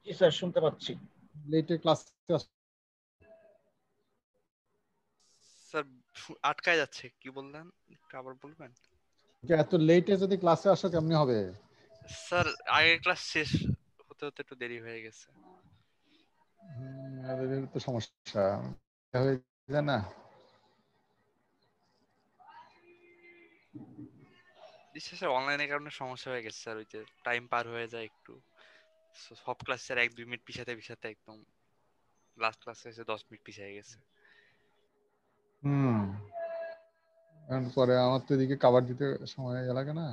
জি sir, শুনতে পাচ্ছি। লেটে ক্লাস স্যার আটকায় যাচ্ছে, কি বললেন একটু আবার বলবেন? এত লেটে যদি ক্লাসে আসো কেমনে হবে? স্যার আগের ক্লাস শেষ হতে হতে একটু দেরি হয়ে গেছে। এদের তো সমস্যা হয়ে যায় না। বিশেষ করে অনলাইনের কারণে সমস্যা হয়ে গেছে স্যার, ওই যে টাইম পার হয়ে যায় একটু। সব ক্লাস স্যার 1-2 মিনিট পিছাতে পিছাতে একদম লাস্ট ক্লাসে এসে 10 মিনিট পিছিয়ে গেছে। এখন পরে আমার তো এদিকে কভার দিতে সময় লাগে না।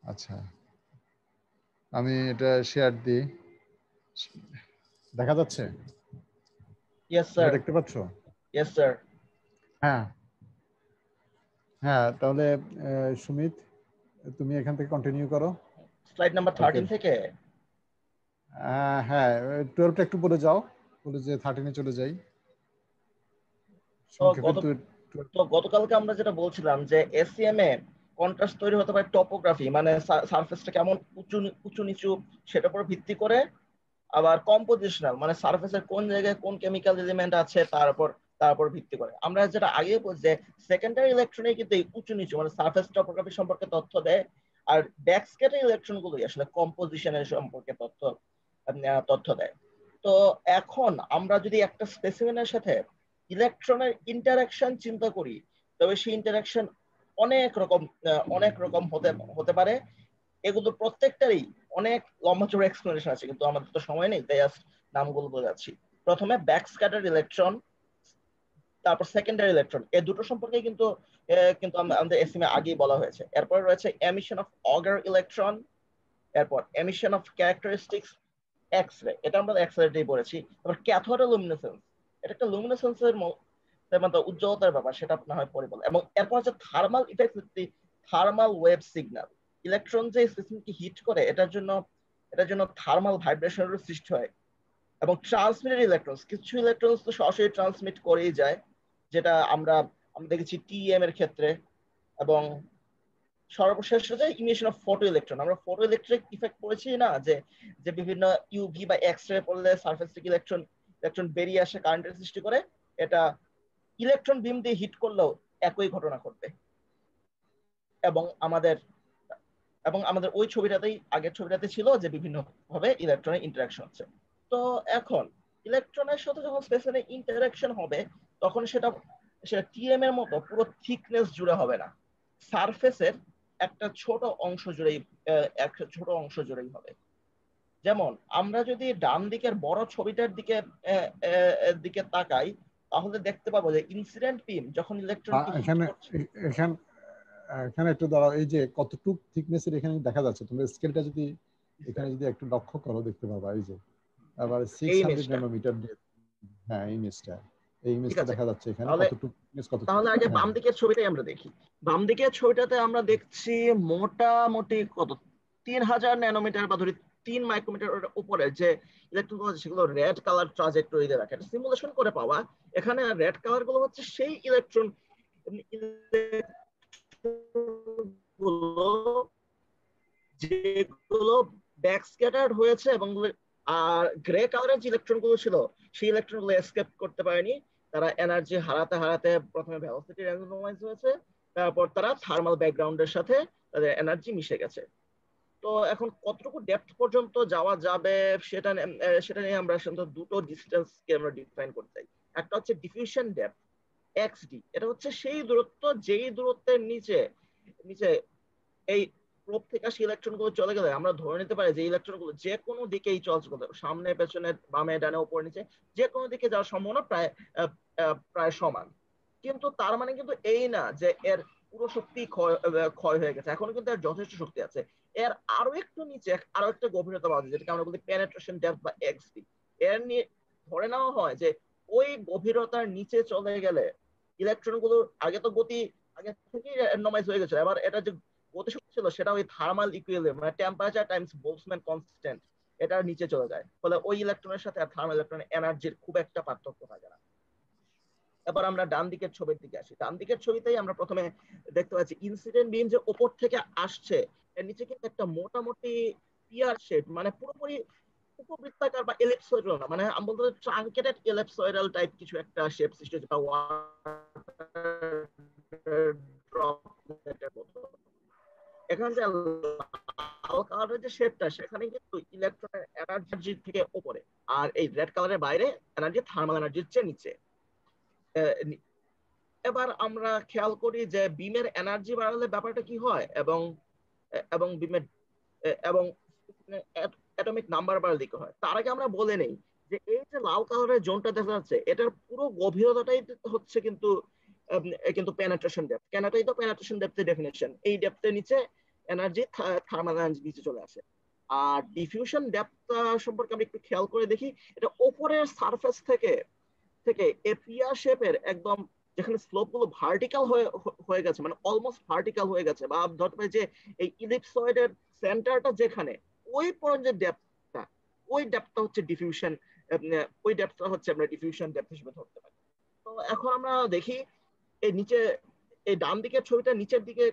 আচ্ছা, আমি এটা শেয়ার দিই, দেখা যাচ্ছে? Yes sir. দেখতে পাচ্ছ? Yes sir. হ্যাঁ হ্যাঁ, তাহলে সুমিত তুমি এখান থেকে কন্টিনিউ করো। স্লাইড নাম্বার 13 থেকে। হ্যাঁ, 12টা একটু পরে যাও, বলে যে 13-এ চলে যাই। তো গতকালকে আমরা যেটা বলছিলাম যে এসিএম এ কন্ট্রাস্ট তৈরি হতে পারে টপোগ্রাফি, মানে সারফেসটা কেমন উঁচু উঁচু নিচু সেটার উপর ভিত্তি করে, আবার কম্পোজিশনাল মানে সারফেসের কোন জায়গায় কোন কেমিক্যাল এলিমেন্ট আছে তার উপর ভিত্তি করে। আমরা যেটা আগে বলছি যে সেকেন্ডারি ইলেকট্রনে কিন্তু এই উঁচু নিচু মানে সারফেস টপোগ্রাফি সম্পর্কে তথ্য দেয়, আর ব্যাকস্ক্যাটার ইলেকট্রন গুলোই আসলে কম্পোজিশনের সম্পর্কে তথ্য দেয়। তো এখন আমরা যদি একটা স্পেসিমেনের সাথে ইলেকট্রনের ইন্টারাকশন চিন্তা করি, তবে সেই ইন্টারাকশন অনেক রকম হতে পারে। এগুলো প্রত্যেকটারই অনেক লম্বা চড়া এক্সপ্লেনেশন আছে, কিন্তু আমাদের তো সময় নেই, তাই নামগুলো বোঝাচ্ছি। প্রথমে ব্যাকস্ক্যাটার্ড ইলেকট্রন, তারপর সেকেন্ডারি ইলেকট্রন, এই দুটো সম্পর্কে কিন্তু আমাদের এসএমএ আগেই বলা হয়েছে। এরপর রয়েছে এমিশন অফ অগার ইলেকট্রন, এরপর এমিশন অফ ক্যারেক্টারিস্টিক্স এক্স-রে, এটা আমরা এক্স-রেতেই পড়েছি। তারপর ক্যাথোডোলুমিনেসেন্স, এটা একটা লুমিনেসেন্সের উজ্জ্বলতার ব্যাপার, সেটা আপনার হয় পরে বলে। এবং এরপর হচ্ছে thermal effect, thermal wave signal, electron যে সিস্টেমকে হিট করে এটার জন্য থার্মাল ভাইব্রেশনের সৃষ্টি হয়। এবং ট্রান্সমিটেড ইলেকট্রনস, কিছু ইলেকট্রনস তো সরাসরি ট্রান্সমিট করেই যায়, যেটা আমরা দেখেছি টিএম এর ক্ষেত্রে। এবং সর্বশেষ হচ্ছে ইমিশন অফ ফটো ইলেকট্রন। আমরা ফটো ইলেকট্রিক ইফেক্ট পড়েছি না, যে বিভিন্ন ইউভি বা এক্স রে পড়লে সারফেস থেকে ইলেকট্রন বেরিয়ে আসে, কারেন্টের সৃষ্টি করে। এটা ইলেকট্রন বিম দিয়ে হিট করলেও একই ঘটনা ঘটবে। এবং আমাদের ওই ছবিটাতেই, আগের ছবিটাতে ছিল যে বিভিন্ন ভাবে ইলেকট্রনের ইন্টারাকশন হচ্ছে। তো এখন ইলেকট্রনের সাথে যখন স্পেসে ইন্টারাকশন হবে, তখন সেটা টিএম এর মতো পুরো থিকনেস জুড়ে হবে না, সারফেসের একটা ছোট অংশ জুড়েই হবে। যেমন আমরা যদি ডান দিকের বড় ছবিটার দিকে তাকাই, তাহলে দেখতে পাবো যে ইনসিডেন্ট বিম যখন ইলেকট্রনকে এখানে একটু দাঁড়াও, এই যে কতটুক থিকনেসের এখানে দেখা যাচ্ছে, তোমরা স্কেলটা যদি এখানে যদি একটু লক্ষ্য করো দেখতে পাবা, এই যে আবার 600 ন্যানোমিটার। হ্যাঁ, এই ইমেজটা দেখা যাচ্ছে এখানে কতটুক থিকনেস, কতটুক। তাহলে আগে বাম দিকের ছবিটাই আমরা দেখি। বাম দিকের ছবিটাতে আমরা দেখছি মোটামুটি কত 3000 ন্যানোমিটার বা ধরি 3 মাইক্রোমিটার উপরে যে ইলেকট্রন গুলো সেগুলো রেড কালার ট্রাজেক্টরিতে রাখে, এটা সিমুলেশন করে পাওয়া। এখানে রেড কালার গুলো হচ্ছে সেই ইলেকট্রন যেগুলো ব্যাকস্ক্যাটার্ড হয়েছে, এবং আর গ্রে কালারের যে ইলেকট্রন গুলো ছিল সেই ইলেকট্রন গুলো এসকেপ করতে পারেনি। তারা এনার্জি হারাতে হারাতে প্রথমে ভেলোসিটি র্যান্ডমাইজ হয়েছে, তারপর তারা থার্মাল ব্যাকগ্রাউন্ডের সাথে তাদের এনার্জি মিশে গেছে। তো এখন কতটুকু ডেপথ পর্যন্ত যাওয়া যাবে সেটা নিয়ে আমরা দুটো ডিসটেন্সকে আমরা ডিফাইন করতে চাই। একটা হচ্ছে ডিফিউশন ডেপথ এক্সডি, এটা হচ্ছে সেই দূরত্ব যেই দূরত্বের নিচে এই প্রোব থেকে আসে ইলেকট্রন গুলো চলে গেলে আমরা ধরে নিতে পারি যে ইলেকট্রন গুলো যে কোনো দিকেই চলছে, সামনে পেছনে বামে ডানে উপরে নিচে যে কোনো দিকে যাওয়ার সম্ভাবনা প্রায় সমান। কিন্তু তার মানে কিন্তু এই না যে এর পুরো শক্তি ক্ষয় হয়ে গেছে, এখনো কিন্তু এর যথেষ্ট শক্তি আছে। এর আরো একটু নিচে আরো একটা গভীরতা পাওয়া যায়, যেটাকে আমরা বলি পেনেট্রেশন ডেপথ বা এক্সডি। এর নিয়ে ধরে নেওয়া হয় যে ওই গভীরতার নিচে চলে গেলে ইলেকট্রন গুলোর আগে থেকেই র্যান্ডমাইজ হয়ে গেছে, এবার এটা যে গতিশক্তি ছিল সেটা ওই থার্মাল ইকুইলিব্রিয়াম মানে টেম্পারেচার টাইমস বোলটজম্যান কনস্ট্যান্ট এটার নিচে চলে যায়, ফলে ওই ইলেকট্রনের সাথে আর থার্মাল ইলেকট্রনের এনার্জির খুব একটা পার্থক্য থাকে না। এবার আমরা ডান দিকের ছবির দিকে আসি। ডান দিকের ছবিতেই আমরা প্রথমে দেখতে পাচ্ছি ইনসিডেন্ট বিম যে উপর থেকে আসছে, এর নিচে কিন্তু একটা মোটামুটি পিয়ার শেপ, মানে পুরোপুরি উপবৃত্তাকার বা এলিপসয়েডাল না, মানে আমি বলতে ট্রাঙ্কেটেড এলিপসয়েডাল টাইপ কিছু একটা শেপ সৃষ্টি হচ্ছে, বা ওয়াটার ড্রপলেটের মতো। এখানে যে লাল কালারের যে শেপটা, সেখানে কিন্তু ইলেকট্রনের এনার্জি থেকে উপরে, আর এই রেড কালারের বাইরে এনার্জি থার্মাল এনার্জির চেয়ে নিচে। এবার আমরা খেয়াল করি যে বিমের এনার্জি বাড়ালে ব্যাপারটা কি হয়, এবং এবং বিমের এবং অ্যাটমিক নাম্বার বাড়ালে কি হয়। তার আগে আমরা বলে নেই যে এই যে লাল কালারের জোনটা দেখা যাচ্ছে, এটার পুরো গভীরতাটাই হচ্ছে কিন্তু কিন্তু পেনিট্রেশন ডেপথ। কেন এটাই তো পেনিট্রেশন ডেপথের ডেফিনেশন। এই ডেপথের নিচে এনার্জি, থার্মাল এনার্জি নিচে চলে আসে। আর ডিফিউশন ডেপথ সম্পর্কে আমরা একটু খেয়াল করে দেখি। এটা উপরের সারফেস থেকে থেকে এপিয়া শেপের একদম, যেখানে স্লোপ গুলো ভার্টিক্যাল হয়ে গেছে, মানে অলমোস্ট ভার্টিক্যাল হয়ে গেছে, বা ধরতে পারি যে এই ইলিপসয়েডের সেন্টারটা যেখানে, ওই পর্যন্ত যে ডেপথটা, ওই ডেপথটা হচ্ছে ডিফিউশন, ওই ডেপথটা হচ্ছে আমরা ডিফিউশন ডেপথ হিসেবে ধরতে পারি। তো এখন আমরা দেখি এই নিচে, এই ডান দিকের ছবিটা নিচের দিকে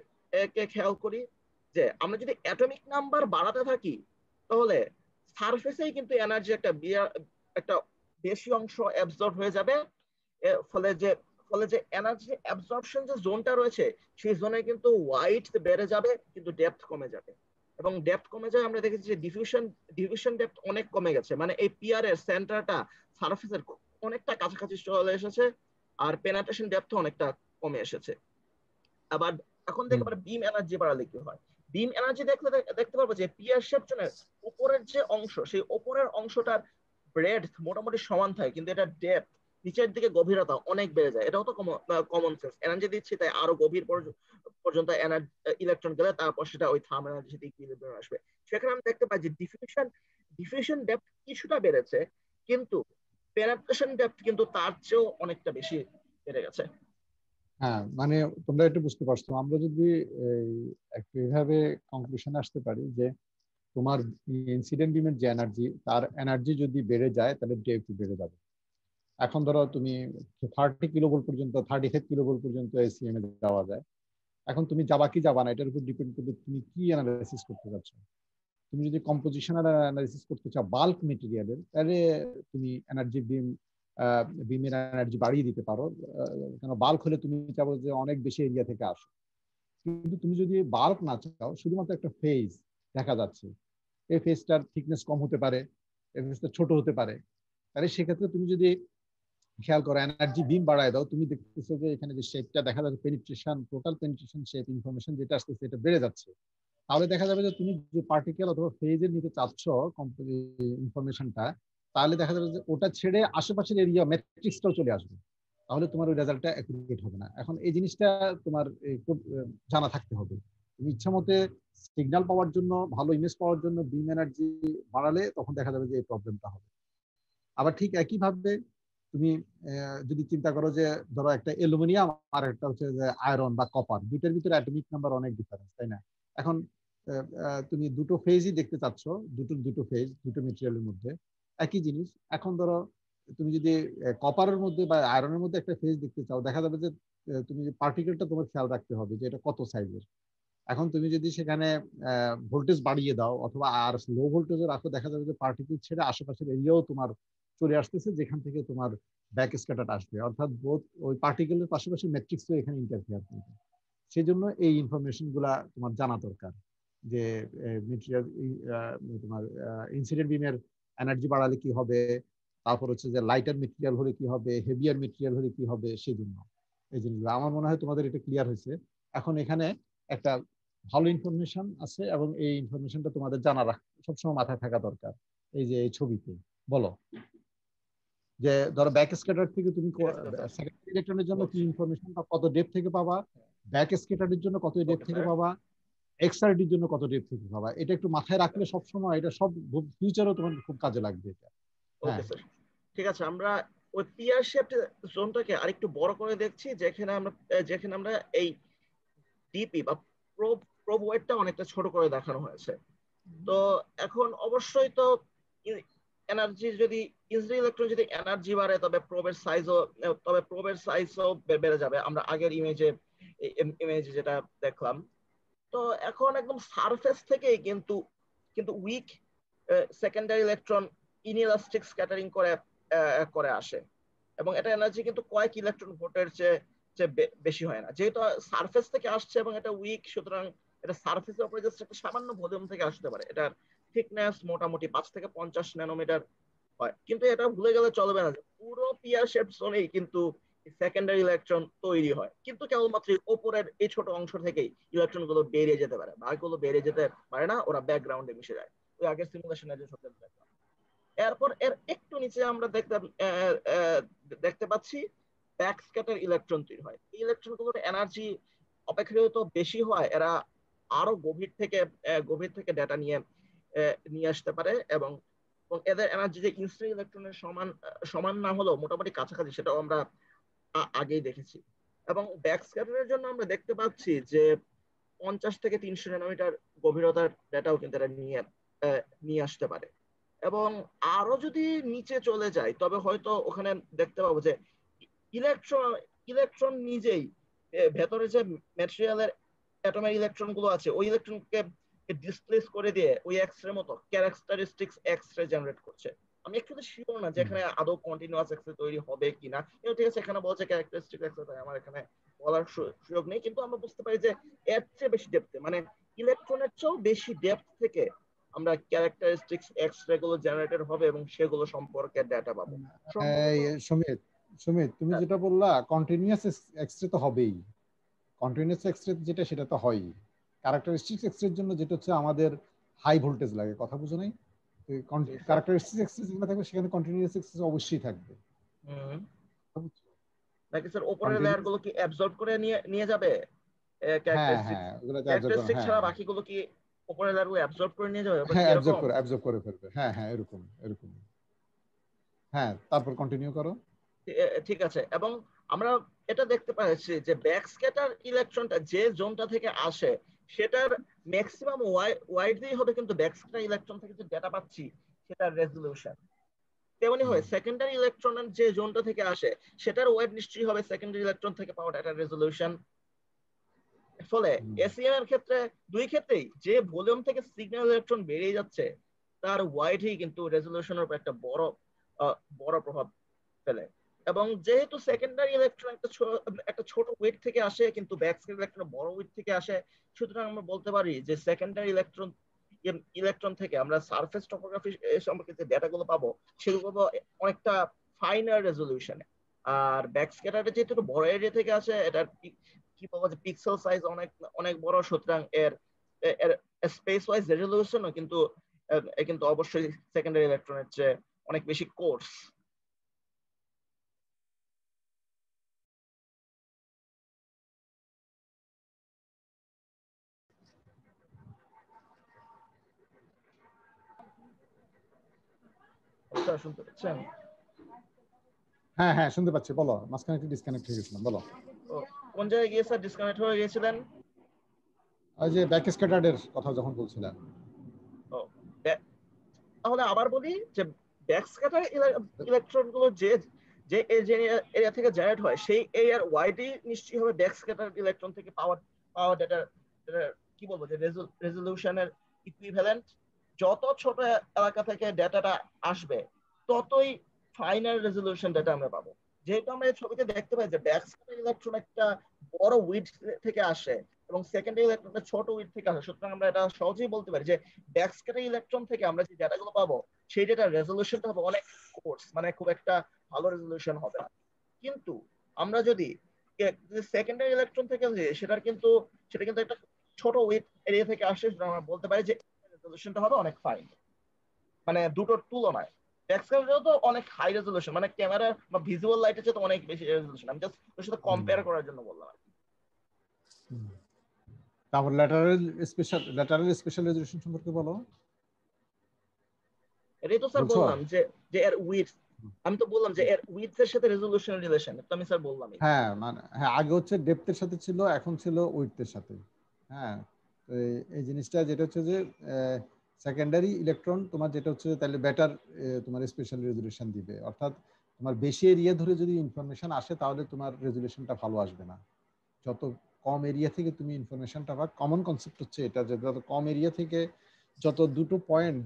খেয়াল করি, যে আমরা যদি অ্যাটমিক নাম্বার বাড়াতে থাকি, তাহলে সারফেসেই কিন্তু এনার্জি একটা বেশি অংশ অ্যাবজর্ব হয়ে যাবে। ফলে যে এনার্জি অ্যাবজর্পশন যে জোনটা রয়েছে, সেই জোনে কিন্তু ওয়াইড বেড়ে যাবে, কিন্তু ডেপথ কমে যাবে। এবং ডেপথ কমে যায়, আমরা দেখেছি যে ডিফিউশন ডেপথ অনেক কমে গেছে, মানে এই পিয়ার এর সেন্টারটা সারফেসের অনেকটা কাছাকাছি চলে এসেছে, আর পেনিট্রেশন ডেপথ অনেকটা কমে এসেছে। আবার এখন দেখে আমরা বিম এনার্জি বাড়ালে কি হয়। বিম এনার্জি দেখতে পারবো যে পিয়ার শেপ জোনের উপরের যে অংশ, সেই উপরের অংশটার ব্রেডথ মোটামুটি সমান থাকে, কিন্তু এটা ডেপথ, নিচের দিকে গভীরতা অনেক বেড়ে যায়। এটাও তো কমন সেন্স। এনার্জি দিচ্ছি তাই আরো গভীর পর্যন্ত ইলেকট্রন গেলে তারপর সেটা ওই থার্মাল এনার্জি সাথে ইকুইলিব্রিয়ামে আসবে। সেখানে আমরা দেখতে পাই যে ডিফিউশন ডেপথ কিছুটা বেড়েছে, কিন্তু পেনিট্রেশন ডেপথ কিন্তু তার চেয়েও অনেকটা বেশি বেড়ে গেছে। হ্যাঁ, মানে তোমরা একটু বুঝতে পারছো, আমরা যদি একটু এভাবে কনক্লুশন আসতে পারি যে তোমার ইনসিডেন্ট বিমের যে এনার্জি, তার এনার্জি যদি বেড়ে যায় তাহলে ডেপথ বেড়ে যাবে। এখন ধরো তুমি 30 কিলোভোল্ট পর্যন্ত, 35 কিলোভোল্ট পর্যন্ত এসিএম এ দেওয়া যায়। এখন তুমি যাবা কি যাবা না, এটার উপর ডিপেন্ড করবে তুমি কি অ্যানালাইসিস করতে যাচ্ছ। তুমি যদি কম্পোজিশনাল অ্যানালাইসিস করতে চাও বাল্ক মেটেরিয়ালের, তাহলে তুমি এনার্জি বিমের এনার্জি বাড়িয়ে দিতে পারো। কেন বাল্ক হলে তুমি চাবো যে অনেক বেশি এরিয়া থেকে আসো। কিন্তু তুমি যদি বাল্ক না চাও, শুধুমাত্র একটা ফেজ দেখা যাচ্ছে, এই ফেজটার থিকনেস কম হতে পারে, এই ফেজটা ছোট হতে পারে, তাহলে সেক্ষেত্রে তুমি যদি খেয়াল করো এনার্জি বিম বাড়ায় দাও, তুমি দেখতেছো যে এখানে যে শেপটা দেখা যাচ্ছে, penetration, total penetration shape information যেটা আসতেছে এটা বেড়ে যাচ্ছে। তাহলে দেখা যাবে যে তুমি যে পার্টিকেল অথবা ফেজের নিতে চাচ্ছ ইনফরমেশনটা, তাহলে দেখা যাবে যে ওটা ছেড়ে আশেপাশের এরিয়া ম্যাট্রিক্সটাও চলে আসবে। তাহলে তোমার ওই রেজাল্টটা অ্যাকুরেট হবে না। এখন এই জিনিসটা তোমার জানা থাকতে হবে। তুমি ইচ্ছা মতে সিগন্যাল পাওয়ার জন্য, ভালো ইমেজ পাওয়ার জন্য বিম এনার্জি বাড়ালে তখন দেখা যাবে যে এই প্রবলেমটা হবে। আবার ঠিক একইভাবে তুমি যদি চিন্তা করো যে ধরো একটা অ্যালুমিনিয়াম আর একটা হচ্ছে যে আয়রন বা কপার, দুইটার ভিতরে অ্যাটমিক নাম্বার অনেক ডিফারেন্স, তাই না? এখন তুমি দুটো ফেজই দেখতে চাচ্ছ, দুটো ফেজ দুটো মেটেরিয়ালের মধ্যে একই জিনিস। এখন ধরো তুমি যদি কপারের মধ্যে বা আয়রনের মধ্যে একটা ফেজ দেখতে চাও, দেখা যাবে যে তুমি পার্টিকেলটা তোমার খেয়াল রাখতে হবে যে এটা কত সাইজের। এখন তুমি যদি সেখানে ভোল্টেজ বাড়িয়ে দাও অথবা আর লো ভোল্টেজে রাখো, দেখা যাবে যে পার্টিকেল ছেড়ে আশেপাশের এরিয়াও তোমার চলে আসতেছে, যেখান থেকে তোমার ব্যাক স্ক্যাটার আসবে। অর্থাৎ বোথ ওই পার্টিকেলের পাশাপাশি ম্যাট্রিক্সও এখানে ইন্টারফেয়ার করবে। সেই জন্য এই ইনফরমেশন গুলা তোমার জানা দরকার, যে মেটেরিয়াল তোমার ইনসিডেন্ট বিমের এনার্জি বাড়ালে কি হবে, তারপর হচ্ছে যে লাইটার মেটেরিয়াল হলে কি হবে, হেভিয়ার মেটেরিয়াল হলে কি হবে। সেই জন্য এই জিনিসগুলো আমার মনে হয় তোমাদের এটা ক্লিয়ার হয়েছে। এখন এখানে একটা ভালো ইনফরমেশন আছে, এবং এই ইনফরমেশনটা তোমাদের জানা সবসময় মাথায় থাকা দরকার। এই যে এই ছবিতে বলো যে ধরো ব্যাক স্ক্যাটার থেকে তুমি সেকেন্ডারি ইলেকট্রনের জন্য কি ইনফরমেশন বা কত ডেপথ থেকে পাবা, ব্যাক স্ক্যাটারের জন্য কত ডেপথ থেকে পাবা, এক্সআরডির জন্য কত ডেপথ থেকে পাবা। এটা একটু মাথায় রাখলে সবসময় এটা সব ফিউচারও তোমার খুব কাজে লাগবে এটা। ওকে স্যার, ঠিক আছে। আমরা ওই পিয়ার শেপড জোনটাকে আরেকটু বড় করে দেখছি, যেখানে আমরা এই ডিপি বা প্রোব ওয়েটটা অনেকটা ছোট করে দেখানো হয়েছে। তো এখন অবশ্যই তো এনার্জি যদি ইনসিডেন্ট ইলেকট্রন যদি এনার্জি বাড়ে তবে প্রবের সাইজও বেড়ে যাবে। আমরা আগের ইমেজে যেটা দেখলাম। তো এখন একদম সারফেস থেকেই কিন্তু week secondary electron inelastic scattering করে আসে, এবং এটা এনার্জি কিন্তু কয়েক ইলেকট্রন ভোল্টের চেয়ে বেশি হয় না। যেহেতু সারফেস থেকে আসছে এবং এটা উইক, সুতরাং এটা সারফেসের উপরে জাস্ট একটা সামান্য ভলিউম থেকে আসতে পারে। এটার থিকনেস মোটামুটি 5 থেকে 50 ন্যানোমিটার হয়। কিন্তু এটা ভুলে গেলে চলবে না যে পুরো পিয়ার শেপ জোনেই কিন্তু সেকেন্ডারি ইলেকট্রন তৈরি হয়, কিন্তু কেবলমাত্র উপরের এই ছোট অংশ থেকেই ইলেকট্রন গুলো বেরিয়ে যেতে পারে, বাকিগুলো বেরিয়ে যেতে পারে না, ওরা ব্যাকগ্রাউন্ডে মিশে যায়। ওই আগের সিমুলেশনে যে সত্যি দেখলাম। এরপর এর একটু নিচে আমরা দেখতে পাচ্ছি ব্যাকস্ক্যাটার ইলেকট্রন তৈরি হয়। এই ইলেকট্রন গুলোর এনার্জি অপেক্ষাকৃত বেশি হয়, এরা আরো গভীর থেকে ডেটা নিয়ে আসতে পারে, এবং এদের এনার্জি যে ইনস্ট্যান্ট ইলেকট্রনের সমান না হলেও মোটামুটি কাছাকাছি, সেটাও আমরা আগেই দেখেছি। এবং ব্যাকস্ক্যাটারের জন্য আমরা দেখতে পাচ্ছি যে 50 থেকে 300 ন্যানোমিটার গভীরতার ডেটাও কিন্তু এরা নিয়ে আসতে পারে। এবং আরো যদি নিচে চলে যায় তবে হয়তো ওখানে দেখতে পাবো যে ইলেকট্রন নিজেই ভেতরে যে ম্যাটেরিয়ালের অ্যাটমের ইলেকট্রন গুলো আছে, ওই ইলেকট্রনকে ডিসপ্লেস করে দিয়ে ওই এক্স রে মতো ক্যারেক্টারিস্টিক্স এক্স রে জেনারেট করছে। আমি একটু শিওর না যে এখানে আদৌ কন্টিনিউয়াস এক্স রে তৈরি হবে কিনা। ঠিক আছে, এখানে বলছে ক্যারেক্টারিস্টিক এক্স রে, আমার এখানে বলার সুযোগ নেই, কিন্তু আমরা বুঝতে পারি যে এর চেয়ে বেশি ডেপথে, মানে ইলেকট্রনের চেয়েও বেশি ডেপথ থেকে আমরা ক্যারেক্টারিস্টিক্স এক্স রে গুলো জেনারেটেড হবে এবং সেগুলো সম্পর্কে ডেটা পাবো। সুমিত, তুমি যেটা বললা কন্টিনিউয়াস এক্স রে তো হবেই, কন্টিনিউয়াস এক্স রে যেটা সেটা তো হয়ই। ক্যারেক্টারিস্টিক্স এক্স রের জন্য যেটা হচ্ছে আমাদের হাই ভোল্টেজ লাগে, কথা বুঝো নাই? ক্যারেক্টারিস্টিক্স এক্স রে যেখানে থাকবে সেখানে কন্টিনিউয়াস এক্স রে অবশ্যই থাকবে। নাকি স্যার উপরের লেয়ার গুলো কি অ্যাবজর্ব করে নিয়ে যাবে ক্যারেক্টারিস্টিক ছাড়া বাকিগুলো কি উপরের লেয়ার গুলো অ্যাবজর্ব করে নিয়ে যাবে? হ্যাঁ, অ্যাবজর্ব করে ফেলবে। হ্যাঁ হ্যাঁ, এরকম। হ্যাঁ, তারপর কন্টিনিউ করো। ঠিক আছে। এবং আমরা এটা দেখতে পাচ্ছি যে ব্যাকস্ক্যাটার ইলেকট্রনটা যে জোনটা থেকে আসে সেটার ম্যাক্সিমাম ওয়াইডই হবে, কিন্তু ব্যাকস্ক্যাটার ইলেকট্রন থেকে যে ডেটা পাচ্ছি সেটার রেজোলিউশন তেমনি হয়। সেকেন্ডারি ইলেকট্রনের যে জোনটা থেকে আসে সেটার ওয়েট নিশ্চয়ই হবে সেকেন্ডারি ইলেকট্রন থেকে পাওয়া ডেটার রেজোলিউশন। ফলে এসইএম এর ক্ষেত্রে দুই ক্ষেত্রেই যে ভলিউম থেকে সিগন্যাল ইলেকট্রন বেরিয়ে যাচ্ছে তার ওয়াইডই কিন্তু রেজোলিউশনের উপর একটা বড় প্রভাব ফেলে। এবং যেহেতু সেকেন্ডারি ইলেকট্রন একটা ছোট ওয়েট থেকে আসে, কিন্তু ব্যাকস্ক্যাটার ইলেকট্রন বড় ওয়েট থেকে আসে, সুতরাং আমরা বলতে পারি যে সেকেন্ডারি ইলেকট্রন থেকে আমরা সারফেস টপোগ্রাফি সম্পর্কে যে ডেটাগুলো পাবো সেগুলো অনেকটা ফাইনার রেজলিউশনে। আর ব্যাকস্ক্যাটারে যেহেতু বড় এরিয়া থেকে আসে, এটার কি পাবো যে পিক্সেল সাইজ অনেক বড়, সুতরাং এর স্পেস ওয়াইজ রেজলিউশনও কিন্তু অবশ্যই সেকেন্ডারি ইলেকট্রনের চেয়ে অনেক বেশি কোর্স। শুনতে পাচ্ছেন? হ্যাঁ হ্যাঁ, শুনতে পাচ্ছি, বলো। মাঝখানে একটু ডিসকানেক্ট হয়ে গেছিলাম, বলো। কোন জায়গায় গিয়ে স্যার ডিসকানেক্ট হয়ে গিয়েছিলেন? ওই যে ব্যাকস্ক্যাটারের কথা যখন বলছিলেন। তাহলে আবার বলি যে ব্যাকস্ক্যাটার ইলেকট্রন গুলো যে এরিয়া থেকে জেনারেট হয় সেই এরিয়ার ওয়াইডি নিশ্চয়ই হবে ব্যাকস্ক্যাটার ইলেকট্রন থেকে পাওয়ার ডেটা কি বলবো যে রেজলিউশনের ইকুইভ্যালেন্ট। যত ছোট এলাকা থেকে ডেটাটা আসবে ততই ফাইনাল রেজলিউশন ডেটা আমরা পাবো। যেহেতু আমরা এই ছবিতে দেখতে পাই যে ব্যাকস্ক্যাটার ইলেকট্রন একটা বড় উইড থেকে আসে এবং সেকেন্ডারি ইলেকট্রনটা ছোট উইড থেকে আসে, সুতরাং আমরা এটা সহজেই বলতে পারি যে ব্যাকস্ক্যাটার ইলেকট্রন থেকে আমরা যে ডেটাগুলো পাবো সেই ডেটার রেজলিউশনটা হবে অনেক কোর্স, মানে খুব একটা ভালো রেজলিউশন হবে না। কিন্তু আমরা যদি সেকেন্ডারি ইলেকট্রন থেকে সেটা কিন্তু একটা ছোট উইড এরিয়া থেকে আসে, আমরা বলতে পারি যে রেজলিউশনটা হবে অনেক ফাইন, মানে দুটোর তুলনায়। ব্যাকস্ক্যাটারও তো অনেক হাই রেজলিউশন, মানে ক্যামেরা বা ভিজুয়াল লাইটের চেয়ে তো অনেক বেশি রেজলিউশন। আমি জাস্ট ওর সাথে কম্পেয়ার করার জন্য বললাম আর কি। তারপর ল্যাটারাল স্পেশাল রেজলিউশন সম্পর্কে বলো। এটাই তো স্যার বললাম যে এর উইডথ, আমি তো বললাম যে এর উইডথের সাথে রেজলিউশনের রিলেশন, তো আমি স্যার বললাম। হ্যাঁ, মানে হ্যাঁ, আগে হচ্ছে ডেপথের সাথে ছিল, এখন ছিল উইডথের সাথে। হ্যাঁ, তো এই জিনিসটা যেটা হচ্ছে যে সেকেন্ডারি ইলেকট্রন তোমার যেটা হচ্ছে তাহলে বেটার তোমার স্পেশাল রেজুলেশন দিবে, অর্থাৎ তোমার বেশি এরিয়া ধরে যদি ইনফরমেশন আসে তাহলে তোমার রেজুলেশনটা ভালো আসবে না। যত কম এরিয়া থেকে তুমি ইনফরমেশনটা পাবা, কমন কনসেপ্ট হচ্ছে এটা যে যত কম এরিয়া থেকে যত দুটো পয়েন্ট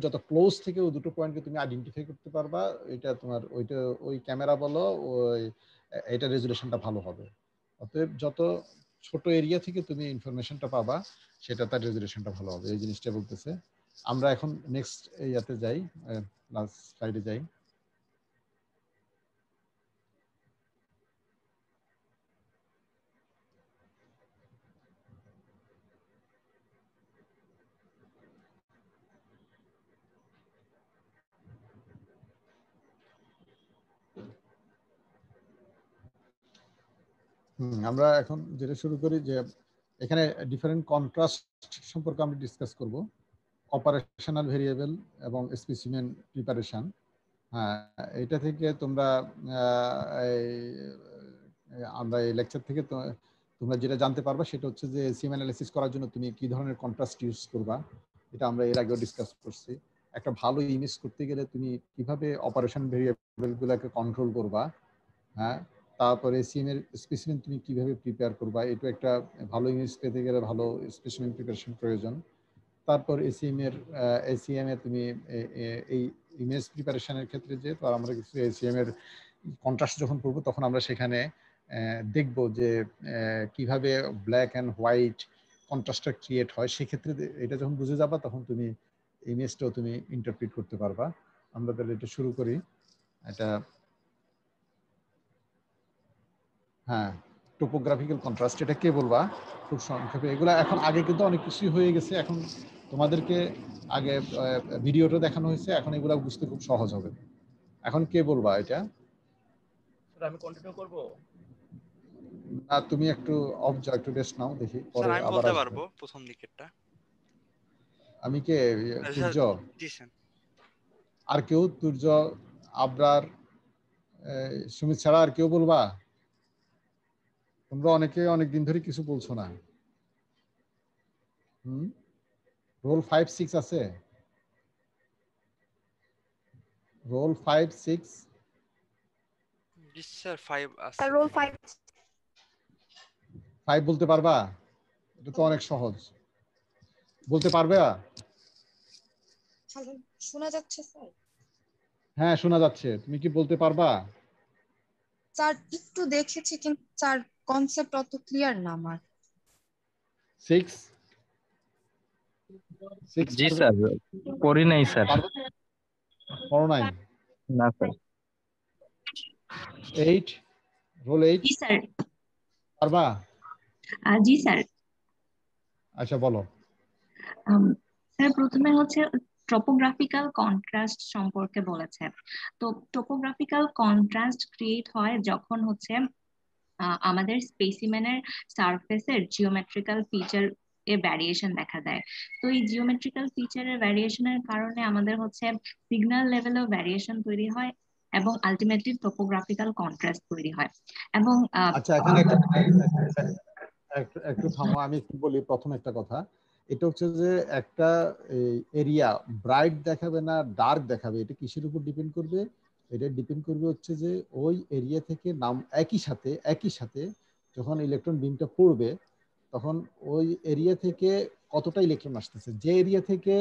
যত ক্লোজ থেকে ওই দুটো পয়েন্টকে তুমি আইডেন্টিফাই করতে পারবা, এটা তোমার ওইটা ওই ক্যামেরা বলো ওই এটা রেজুলেশনটা ভালো হবে। অতএব যত ছোট এরিয়া থেকে তুমি ইনফরমেশনটা পাবা সেটা তার রেজুলেশনটা ভালো হবে, এই জিনিসটা বলতেছে। আমরা এখন নেক্সট ইয়াতে যাই, লাস্ট স্লাইডে যাই। আমরা এখন যেটা শুরু করি যে এখানে ডিফারেন্ট কন্ট্রাস্ট সম্পর্কে আমরা ডিসকাস করব, অপারেশনাল ভেরিয়েবল এবং স্পেসিমেন প্রিপারেশন। হ্যাঁ, এটা থেকে তোমরা আমরা এই লেকচার থেকে তোমরা যেটা জানতে পারবা সেটা হচ্ছে যে সিএম অ্যানালিসিস করার জন্য তুমি কি ধরনের কন্ট্রাস্ট ইউজ করবা, এটা আমরা এর আগেও ডিসকাস করছি। একটা ভালো ইমেজ করতে গেলে তুমি কিভাবে অপারেশন ভেরিয়েবলগুলোকে কন্ট্রোল করবা, হ্যাঁ, তারপরে সিএম এর স্পেসিমেন তুমি কিভাবে প্রিপেয়ার করবা, এটা একটা ভালো ইমেজ পেতে গেলে ভালো স্পেসিমেন প্রিপারেশন প্রয়োজন। তারপর এসিএম এর তুমি এই ইমেজ প্রিপারেশনের ক্ষেত্রে যে তো আমরা কিছু এসিএম এর কন্ট্রাস্ট যখন করবো তখন আমরা সেখানে দেখব যে কিভাবে ব্ল্যাক অ্যান্ড হোয়াইট কন্ট্রাস্টটা ক্রিয়েট হয়। সেক্ষেত্রে এটা যখন বুঝে যাবা তখন তুমি ইমেজটাও তুমি ইন্টারপ্রিট করতে পারবা। আমরা তাহলে এটা শুরু করি। এটা হ্যাঁ, টোপোগ্রাফিক্যাল কন্ট্রাস্ট এটা কে বলবা খুব সংক্ষেপে? এগুলো এখন আগে কিন্তু অনেক কিছুই হয়ে গেছে, এখন তোমাদেরকে আগে ভিডিওটা দেখানো হয়েছে, এখন এগুলো বুঝতে খুব সহজ হবে। এখন কে বলবা এটা? আমি কন্টিনিউ করব না, তুমি একটু একটু রেস্ট নাও, দেখি পরে স্যার আমি আবার বলতে আসবে। পারবো প্রথম দিকেরটা। আমি কে? স্যার তুর্য? জি স্যার। আর কেউ? তুর্য, আবরার, সুমিত ছাড়া আর কেউ বলবা? তোমরা অনেকে অনেকদিন ধরে কিছু বলছো না। রোল 5-6 আছে? রোল 5-6 জি স্যার 5 আছে। রোল 5 বলতে পারবা? এটা তো অনেক সহজ, বলতে পারবে? শোনা যাচ্ছে স্যার? হ্যাঁ শোনা যাচ্ছে, তুমি কি বলতে পারবা? স্যার একটু দেখেছি কিন্তু স্যার কনসেপ্ট অত ক্লিয়ার না আমার। 6 জি স্যার, পড়ি নাই স্যার। পড়ো নাই? না স্যার। 8 রোল 8 জি স্যার। পারবা? জি স্যার। আচ্ছা বলো। স্যার প্রথমে হচ্ছে টপোগ্রাফিক্যাল কন্ট্রাস্ট সম্পর্কে বলেছে। তো টপোগ্রাফিক্যাল কন্ট্রাস্ট ক্রিয়েট হয় যখন হচ্ছে আমাদের স্পেসিমেনের সারফেসের জিওমেট্রিক্যাল ফিচার এর ভ্যারিয়েশন দেখা দেয়। তো এই জিওমেট্রিক্যাল ফিচারের ভ্যারিয়েশনের কারণে আমাদের হচ্ছে সিগন্যাল লেভেলেও ভ্যারিয়েশন তৈরি হয় এবং আলটিমেটলি টপোগ্রাফিক্যাল কন্ট্রাস্ট তৈরি হয়। এবং আচ্ছা এখানে একটু থামো, আমি একটু বলি প্রথম একটা কথা। এটা হচ্ছে যে একটা এরিয়া ব্রাইট দেখাবে না ডার্ক দেখাবে, এটা কিসের উপর ডিপেন্ড করবে? এটা ডিপেন্ড করবে হচ্ছে যে ওই এরিয়া থেকে একই সাথে যখন ইলেকট্রন বিমটা পড়বে তখন ওই এরিয়া থেকে কতটা ইলেকট্রন আসতেছে। যে এরিয়া থেকে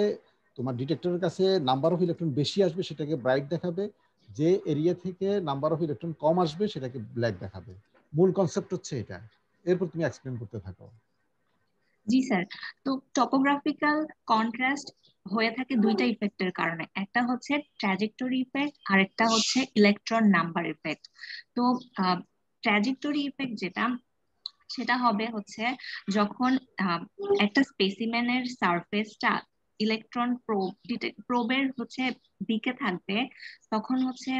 তোমার ডিটেক্টরের কাছে নাম্বার অফ ইলেকট্রন বেশি আসবে সেটাকে ব্রাইট দেখাবে, যে এরিয়া থেকে নাম্বার অফ ইলেকট্রন কম আসবে সেটাকে ব্ল্যাক দেখাবে। মূল কনসেপ্ট হচ্ছে এটা, এরপর তুমি এক্সপ্লেন করতে থাকো। জি স্যার। তো টপোগ্রাফিক্যাল কন্ট্রাস্ট হয়ে থাকে দুইটা ইফেক্টের কারণে, একটা হচ্ছে ট্র্যাজেক্টরি ইফেক্ট আর একটা হচ্ছে ইলেকট্রন নাম্বার ইফেক্ট। তো ট্র্যাজেক্টরি ইফেক্ট যেটা, সেটা হবে হচ্ছে যখন একটা স্পেসিমেনের সারফেসটা ইলেকট্রন প্রোবের হচ্ছে দিকে থাকবে, তখন হচ্ছে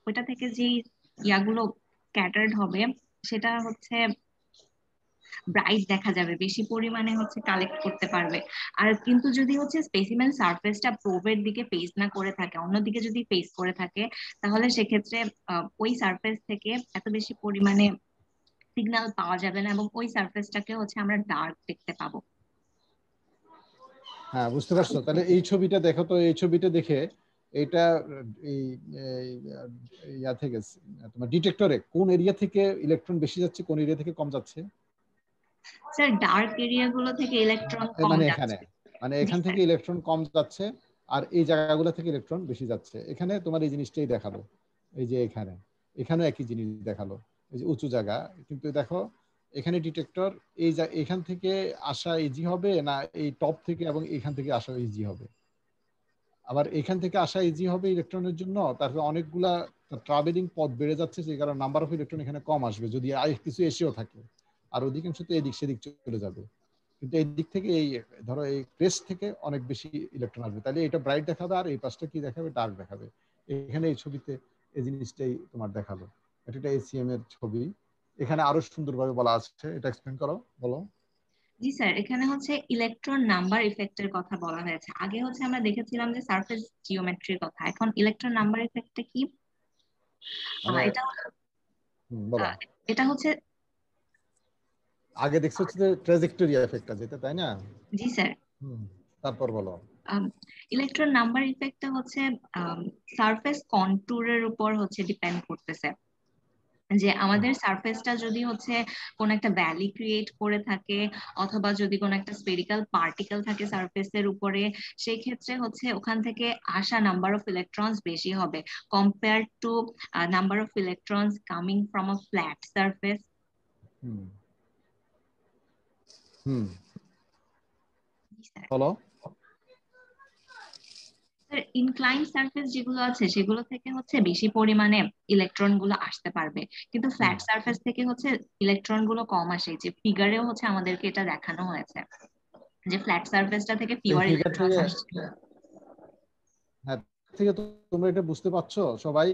ওইটা থেকে যে ইয়াগুলো স্ক্যাটার্ড হবে সেটা হচ্ছে ব্রাইট দেখা যাবে, বেশি পরিমাণে হচ্ছে কালেক্ট করতে পারবে। আর কিন্তু যদি হচ্ছে স্পেসিমেন সারফেসটা প্রোবের দিকে ফেস না করে থাকে, অন্যদিকে যদি ফেস করে থাকে, তাহলে সেক্ষেত্রে ওই সারফেস থেকে এত বেশি পরিমাণে সিগন্যাল পাওয়া যাবে না এবং ওই সারফেসটাকে হচ্ছে আমরা ডার্ক দেখতে পাবো। হ্যাঁ বুঝতে পারছো? তাহলে এই ছবিটা দেখো তো, এই ছবিটা দেখে এটা এই ইয়া থেকে তোমার ডিটেক্টরে কোন এরিয়া থেকে ইলেকট্রন বেশি যাচ্ছে, কোন এরিয়া থেকে কম যাচ্ছে? স্যার ডার্ক এরিয়া গুলো থেকে ইলেকট্রন কম মানে যাচ্ছে। মানে এখান থেকে ইলেকট্রন কম যাচ্ছে আর এই জায়গাগুলো থেকে ইলেকট্রন বেশি যাচ্ছে। এখানে তোমার এই জিনিসটাই দেখালো, এই যে এখানেও একই জিনিস দেখালো, এই যে উঁচু জায়গা। কিন্তু দেখো এখানে ডিটেক্টর এখান থেকে আসা ইজি হবে না এই টপ থেকে এবং এখান থেকে আসা ইজি হবে? আবার এখান থেকে আসা ইজি হবে ইলেকট্রনের জন্য, তারপরে অনেকগুলা ট্রাভেলিং পথ বেড়ে যাচ্ছে, যে কারণে নাম্বার অফ ইলেকট্রন এখানে কম আসবে যদি আর কিছু এসেও থাকে, আর অধিকাংশ তো এদিক সেদিক চলে যাবে। কিন্তু এই দিক থেকে এই ধরো এই ক্রেস্ট থেকে অনেক বেশি ইলেকট্রন আসবে, তাহলে এটা ব্রাইট দেখাবে আর এই পাশটা কি দেখাবে, ডার্ক দেখাবে। এখানে এই ছবিতে এই জিনিসটাই তোমার দেখালো। এটা এসিএম এর ছবি, এখানে আরো সুন্দরভাবে বলা আছে, এটা এক্সপ্লেন করো, বলো। জি স্যার, এখানে হচ্ছে ইলেকট্রন নাম্বার ইফেক্টের কথা বলা হয়েছে। আগে হচ্ছে আমরা দেখেছিলাম যে সারফেস জিওমেট্রির কথা, এখন ইলেকট্রন নাম্বার ইফেক্টটা কি? মানে এটা বলো। এটা হচ্ছে আগে দেখছো হচ্ছে যে ট্র্যাজেক্টরি এফেক্টটা যেটা, তাই না? জি স্যার। তারপর বলো। ইলেকট্রন নাম্বার ইফেক্টটা হচ্ছে সারফেস কন্ট্যুরের উপর হচ্ছে ডিপেন্ড করতেছে, যে আমাদের সারফেসটা যদি হচ্ছে কোন একটা ভ্যালি ক্রিয়েট করে থাকে অথবা যদি কোন একটা স্ফেরিক্যাল পার্টিকেল থাকে সারফেসের উপরে, সেই ক্ষেত্রে হচ্ছে ওখান থেকে আসা নাম্বার অফ ইলেকট্রনস বেশি হবে compare to number of electrons coming from a flat surface. বলো। ইনক্লাইন সারফেস যেগুলো আছে সেগুলো থেকে হচ্ছে বেশি পরিমাণে ইলেকট্রন গুলো আসতে পারবে, কিন্তু ফ্ল্যাট সারফেস থেকে হচ্ছে ইলেকট্রন গুলো কম আসে। যে ফিগারেও হচ্ছে আমাদেরকে এটা দেখানো হয়েছে যে ফ্ল্যাট সারফেসটা থেকে ফিউয়ার ইলেকট্রন আসছে। হ্যাঁ, থেকে তো তোমরা এটা বুঝতে পারছো সবাই,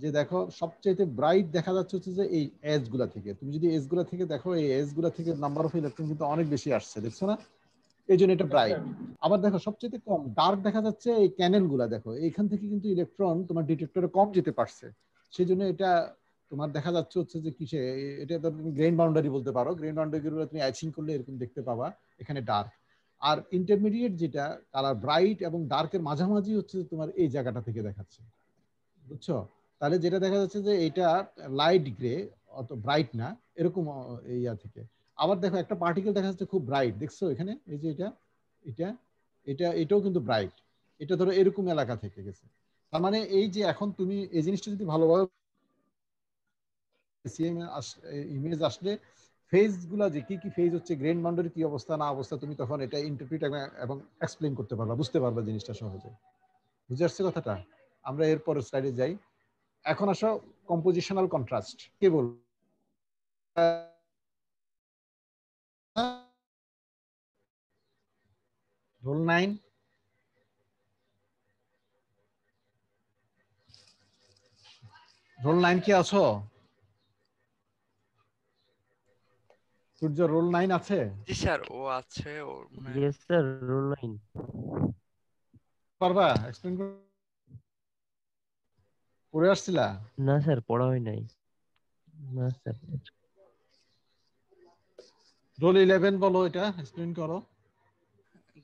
যে দেখো সবচেয়ে ব্রাইট দেখা যাচ্ছে হচ্ছে যে এই এজ গুলা থেকে। তুমি যদি এজ গুলা থেকে দেখো, এই এজ গুলা থেকে নাম্বার অফ ইলেকট্রন কিন্তু অনেক বেশি আসছে, দেখছো না? এই জন্য এটা ব্রাইট। আবার দেখো সবচেয়ে কম ডার্ক দেখা যাচ্ছে এই ক্যানেল গুলা, দেখো এইখান থেকে কিন্তু ইলেকট্রন তোমার ডিটেক্টরে কম যেতে পারছে, সেই জন্য এটা তোমার দেখা যাচ্ছে হচ্ছে যে কিসে, এটা তুমি গ্রেইন বাউন্ডারি বলতে পারো। গ্রেইন বাউন্ডারি গুলো তুমি অ্যাচিং করলে এরকম দেখতে পাবা, এখানে ডার্ক। আর ইন্টারমিডিয়েট যেটা কালার ব্রাইট এবং ডার্কের মাঝামাঝি হচ্ছে তোমার এই জায়গাটা থেকে দেখাচ্ছে, বুঝছো? তাহলে যেটা দেখা যাচ্ছে যে এটা লাইট গ্রে, অত ব্রাইট না এরকম ইয়া থেকে। আবার দেখো একটা পার্টিকেল দেখা যাচ্ছে খুব ব্রাইট, দেখছো এখানে, এই যে এটা এটা এটা এটাও কিন্তু ব্রাইট, এটা ধরো এরকম এলাকা থেকে গেছে। তার মানে এই যে এখন তুমি এই জিনিসটা যদি ভালোভাবে ইমেজ আসলে ফেজ গুলা যে কি কি ফেজ হচ্ছে, গ্রেন বাউন্ডারি কি অবস্থা না অবস্থা, তুমি তখন এটা ইন্টারপ্রিট এবং এক্সপ্লেইন করতে পারবা, বুঝতে পারবা জিনিসটা সহজে। বুঝে আসছে কথাটা? আমরা এরপর স্লাইডে যাই। এখন আসো কম্পোজিশনাল কন্ট্রাস্ট। কে বল? রোল 9। রোল 9 কি আছো? সূর্য রোল 9 আছে? জি স্যার, ও আছে। ও ইয়েস স্যার, রোল 9 পারবা এক্সপ্লেইন করে আসছিলা? না স্যার, পড়া হয় নাই। না স্যার। রোল 11 বলো, এটা এক্সপ্লেইন করো।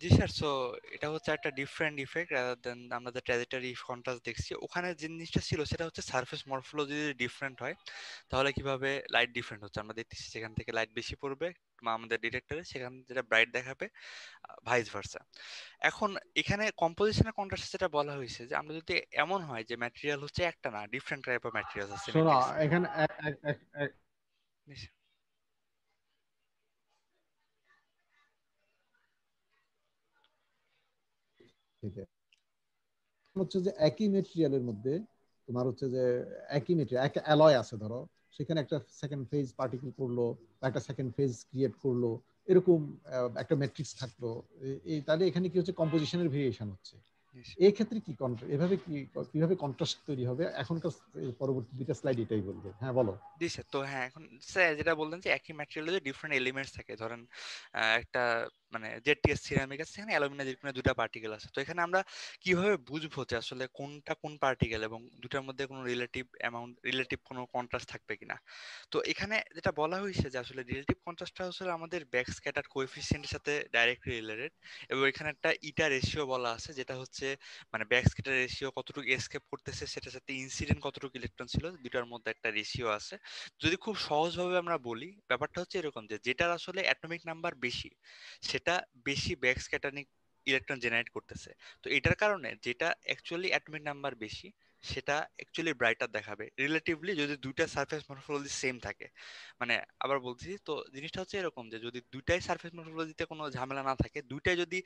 জি স্যার, সো এটা হচ্ছে একটা ডিফারেন্ট ইফেক্ট রাদার দেন আমরা যে ট্র্যাজেক্টরি কন্ট্রাস্ট দেখছি। ওখানে যে জিনিসটা ছিল সেটা হচ্ছে সারফেস মরফোলজি যদি ডিফারেন্ট হয় তাহলে কিভাবে লাইট ডিফারেন্ট হচ্ছে আমরা দেখতেছি। সেখান থেকে লাইট বেশি পড়বে আমাদের ডিটেক্টরে, সেখান যেটা ব্রাইট দেখাবে, ভাইস ভার্সা। এখন এখানে কম্পোজিশনের কন্ট্রাস্ট যেটা বলা হয়েছে, যে আমরা যদি এমন হয় যে ম্যাটেরিয়াল হচ্ছে একটা না, ডিফারেন্ট টাইপ অফ ম্যাটেরিয়াল আছে শোনো ম্যাট্রিক্স। এখানে হচ্ছে যে একই মেটেরিয়ালের মধ্যে তোমার হচ্ছে যে একই মেটেরিয়াল, একটা অ্যালয় আছে ধরো, সেখানে একটা সেকেন্ড ফেজ পার্টিকেল পড়লো বা একটা সেকেন্ড ফেজ ক্রিয়েট করলো, এরকম একটা ম্যাট্রিক্স থাকলো। এই তাহলে এখানে কি হচ্ছে, কম্পোজিশনের ভেরিয়েশন হচ্ছে। এই ক্ষেত্রে কি এভাবে কিভাবে কন্ট্রাস্ট তৈরি হবে? এখনকার পরবর্তী দুইটা স্লাইড এটাই বলবে। হ্যাঁ বলো। জি স্যার, তো হ্যাঁ এখন স্যার যেটা বললেন যে একই ম্যাটেরিয়ালে যে ডিফারেন্ট এলিমেন্টস থাকে, ধরেন একটা মানে জেটিএস সিরামিক আছে, এখানে অ্যালুমিনা জিরকনিয়া দুটা পার্টিকেল আছে। তো এখানে আমরা কিভাবে বুঝবো যে আসলে কোনটা কোন পার্টিকেল এবং দুটার মধ্যে কোনো রিলেটিভ কোনো কন্ট্রাস্ট থাকবে কিনা? তো এখানে যেটা বলা হয়েছে যে আসলে রিলেটিভ কন্ট্রাস্টটা আসলে আমাদের ব্যাক স্ক্যাটার কোএফিসিয়েন্টের সাথে ডাইরেক্টলি রিলেটেড, এবং এখানে একটা ইটা রেশিও বলা আছে, যেটা হচ্ছে মানে ব্যাক স্ক্যাটার রেশিও কতটুকু এসকেপ করতেছে সেটার সাথে ইনসিডেন্ট কতটুকু ইলেকট্রন ছিল, দুটার মধ্যে একটা রেশিও আছে। যদি খুব সহজভাবে আমরা বলি, ব্যাপারটা হচ্ছে এরকম যে যেটার আসলে অ্যাটমিক নাম্বার বেশি সেটা বেশি ব্যাক স্ক্যাটারিং ইলেকট্রন জেনারেট করতেছে। তো এটার কারণে যেটা অ্যাকচুয়ালি অ্যাটমিক নাম্বার বেশি সেটা অ্যাকচুয়ালি ব্রাইটার দেখাবে রিলেটিভলি, যদি দুইটা সারফেস মরফোলজি সেম থাকে। মানে আবার বলছি, তো জিনিসটা হচ্ছে এরকম যে যদি দুইটাই সারফেস মরফোলজিতে কোনো ঝামেলা না থাকে, দুইটাই যদি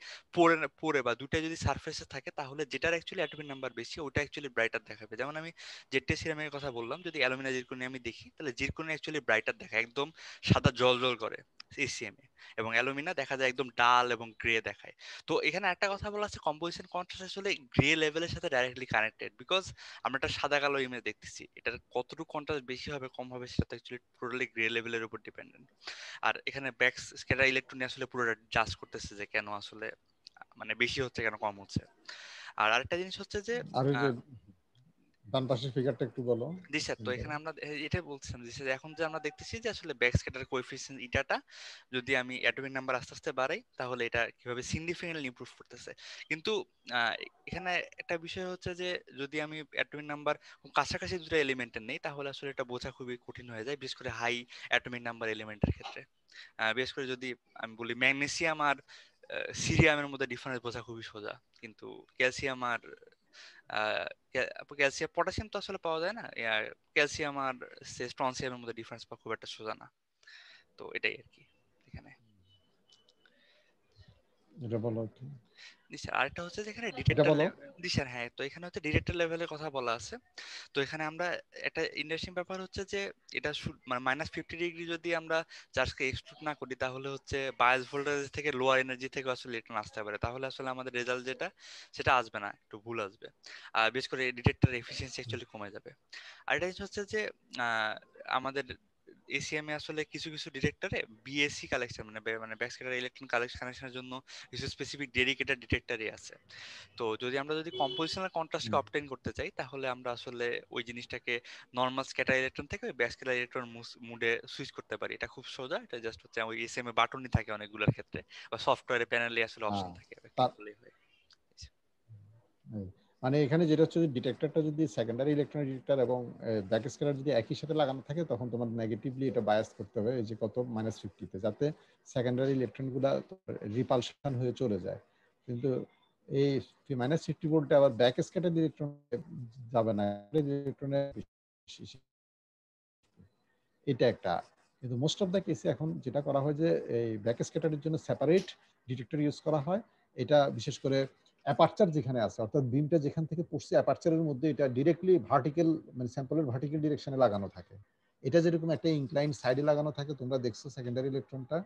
পড়ে বা দুইটাই যদি সারফেসে থাকে, তাহলে যেটার অ্যাকচুয়ালি অ্যাটমিক নাম্বার বেশি ওটা অ্যাকচুয়ালি ব্রাইটার দেখাবে। যেমন আমি জেটে সিরামের কথা বললাম, যদি অ্যালুমিনা জিরকনি আমি দেখি, তাহলে জিরকনি অ্যাকচুয়ালি ব্রাইটার দেখায়, একদম সাদা জল জল করে এসিএম এ, এবং অ্যালুমিনা দেখা যায় একদম ডাল এবং গ্রে দেখায়। তো এখানে একটা কথা বলা আছে, কম্পোজিশন কন্ট্রাস্ট আসলে গ্রে লেভেলের সাথে ডাইরেক্টলি কানেক্টেড, বিকজ আমরা একটা সাদা কালো ইমেজ দেখতেছি, এটার কতটুকু কন্ট্রাস্ট বেশি হবে কম হবে সেটা তো অ্যাকচুয়ালি টোটালি গ্রে লেভেলের উপর ডিপেন্ডেন্ট। আর এখানে ব্যাক স্ক্যাটার ইলেকট্রন আসলে পুরোটা জাজ করতেছে যে কেন আসলে মানে বেশি হচ্ছে কেন কম হচ্ছে। আর আরেকটা জিনিস হচ্ছে যে আর ওই যে ডান পাশের ফিগারটা একটু বলো। জি স্যার, তো এখানে আমরা এটা বলছিলাম যে এখন যে আমরা দেখতেছি যে আসলে ব্যাক স্ক্যাটার কোএফিসিয়েন্ট ইটাটা যদি আমি অ্যাটমিক নাম্বার আস্তে আস্তে বাড়াই, তাহলে এটা কিভাবে সিগনিফিকেন্টলি ইমপ্রুভ করতেছে। কিন্তু এখানে একটা বিষয় হচ্ছে যে যদি আমি অ্যাটমিক নাম্বার কাছাকাছি দুটো এলিমেন্টের নেই, তাহলে আসলে এটা বোঝা খুবই কঠিন হয়ে যায়, বিশেষ করে হাই অ্যাটমিক নাম্বার এলিমেন্টের ক্ষেত্রে। বিশেষ করে যদি আমি বলি ম্যাগনেসিয়াম আর সিরিয়ামের মধ্যে ডিফারেন্স বোঝা খুবই সোজা, কিন্তু ক্যালসিয়াম আর ক্যালসিয়াম পটাশিয়াম তো আসলে পাওয়া যায় না, ক্যালসিয়াম আর স্ট্রনসিয়ামের মধ্যে ডিফারেন্স পাওয়া খুব একটা সোজা না। তো এটাই আর কি এখানে। এটা বলো একটু। জি স্যার, আরেকটা হচ্ছে যে এখানে ডিটেক্টর জি স্যার, হ্যাঁ, তো এখানে হচ্ছে ডিটেক্টর লেভেলের কথা বলা আছে। তো এখানে আমরা একটা ইন্টারেস্টিং ব্যাপার হচ্ছে যে এটা মানে -50 ডিগ্রি যদি আমরা চার্জকে এক্সক্লুড না করি, তাহলে হচ্ছে বায়াস ভোল্টেজ থেকে লোয়ার এনার্জি থেকে আসলে ইলেকট্রন আসতে পারে, তাহলে আসলে আমাদের রেজাল্ট যেটা সেটা আসবে না, একটু ভুল আসবে। আর বিশেষ করে ডিটেক্টর এফিসিয়েন্সি অ্যাকচুয়ালি কমে যাবে। আর এটা হচ্ছে যে আমাদের এসিএম এ আসলে কিছু কিছু ডিটেক্টরে বিএসসি কালেকশন মানে ব্যাক স্ক্যাটার ইলেকট্রন কানেকশনের জন্য কিছু স্পেসিফিক ডেডিকেটেড ডিটেক্টরই আছে। তো আমরা যদি কম্পোজিশনাল কন্ট্রাস্টকে অবটেইন করতে চাই, তাহলে আমরা আসলে ওই জিনিসটাকে নরমাল স্ক্যাটার ইলেকট্রন থেকে ওই ব্যাক স্ক্যাটার ইলেকট্রন মুডে সুইচ করতে পারি। এটা খুব সোজা, এটা জাস্ট হচ্ছে ওই এসএম এ বাটনই থাকে অনেকগুলোর ক্ষেত্রে, বা সফটওয়্যারে প্যানেলে আসলে অপশন থাকে, ক্লিক করলেই হয়। মানে এখানে যেটা হচ্ছে ডিটেক্টরটা যদি সেকেন্ডারি ইলেকট্রন ডিটেক্টর এবং ব্যাক স্ক্যাটার যদি একই সাথে লাগানো থাকে, তখন তোমার নেগেটিভলি এটা বায়াস করতে হবে, এই যে কত -50 যাতে সেকেন্ডারি ইলেকট্রনগুলো রিপালশন হয়ে চলে যায়। কিন্তু এই -50 ভোল্টে আবার ব্যাক স্ক্যাটার ইলেকট্রন যাবে না, এটা একটা। কিন্তু মোস্ট অফ দ্য কেসে এখন যেটা করা হয় যে এই ব্যাক স্ক্যাটারের জন্য সেপারেট ডিটেক্টর ইউজ করা হয়। এটা বিশেষ করে অ্যাপারচার যেখানে আছে, অর্থাৎ বিমটা যেখান থেকে পড়ছে অ্যাপারচারের মধ্যে এটা ডিরেক্টলি ভার্টিক্যাল মানে স্যাম্পলের ভার্টিক্যাল ডিরেকশনে লাগানো থাকে। এটা যেরকম একটা ইনক্লাইন সাইডে লাগানো থাকে, তোমরা দেখছো সেকেন্ডারি ইলেকট্রনটা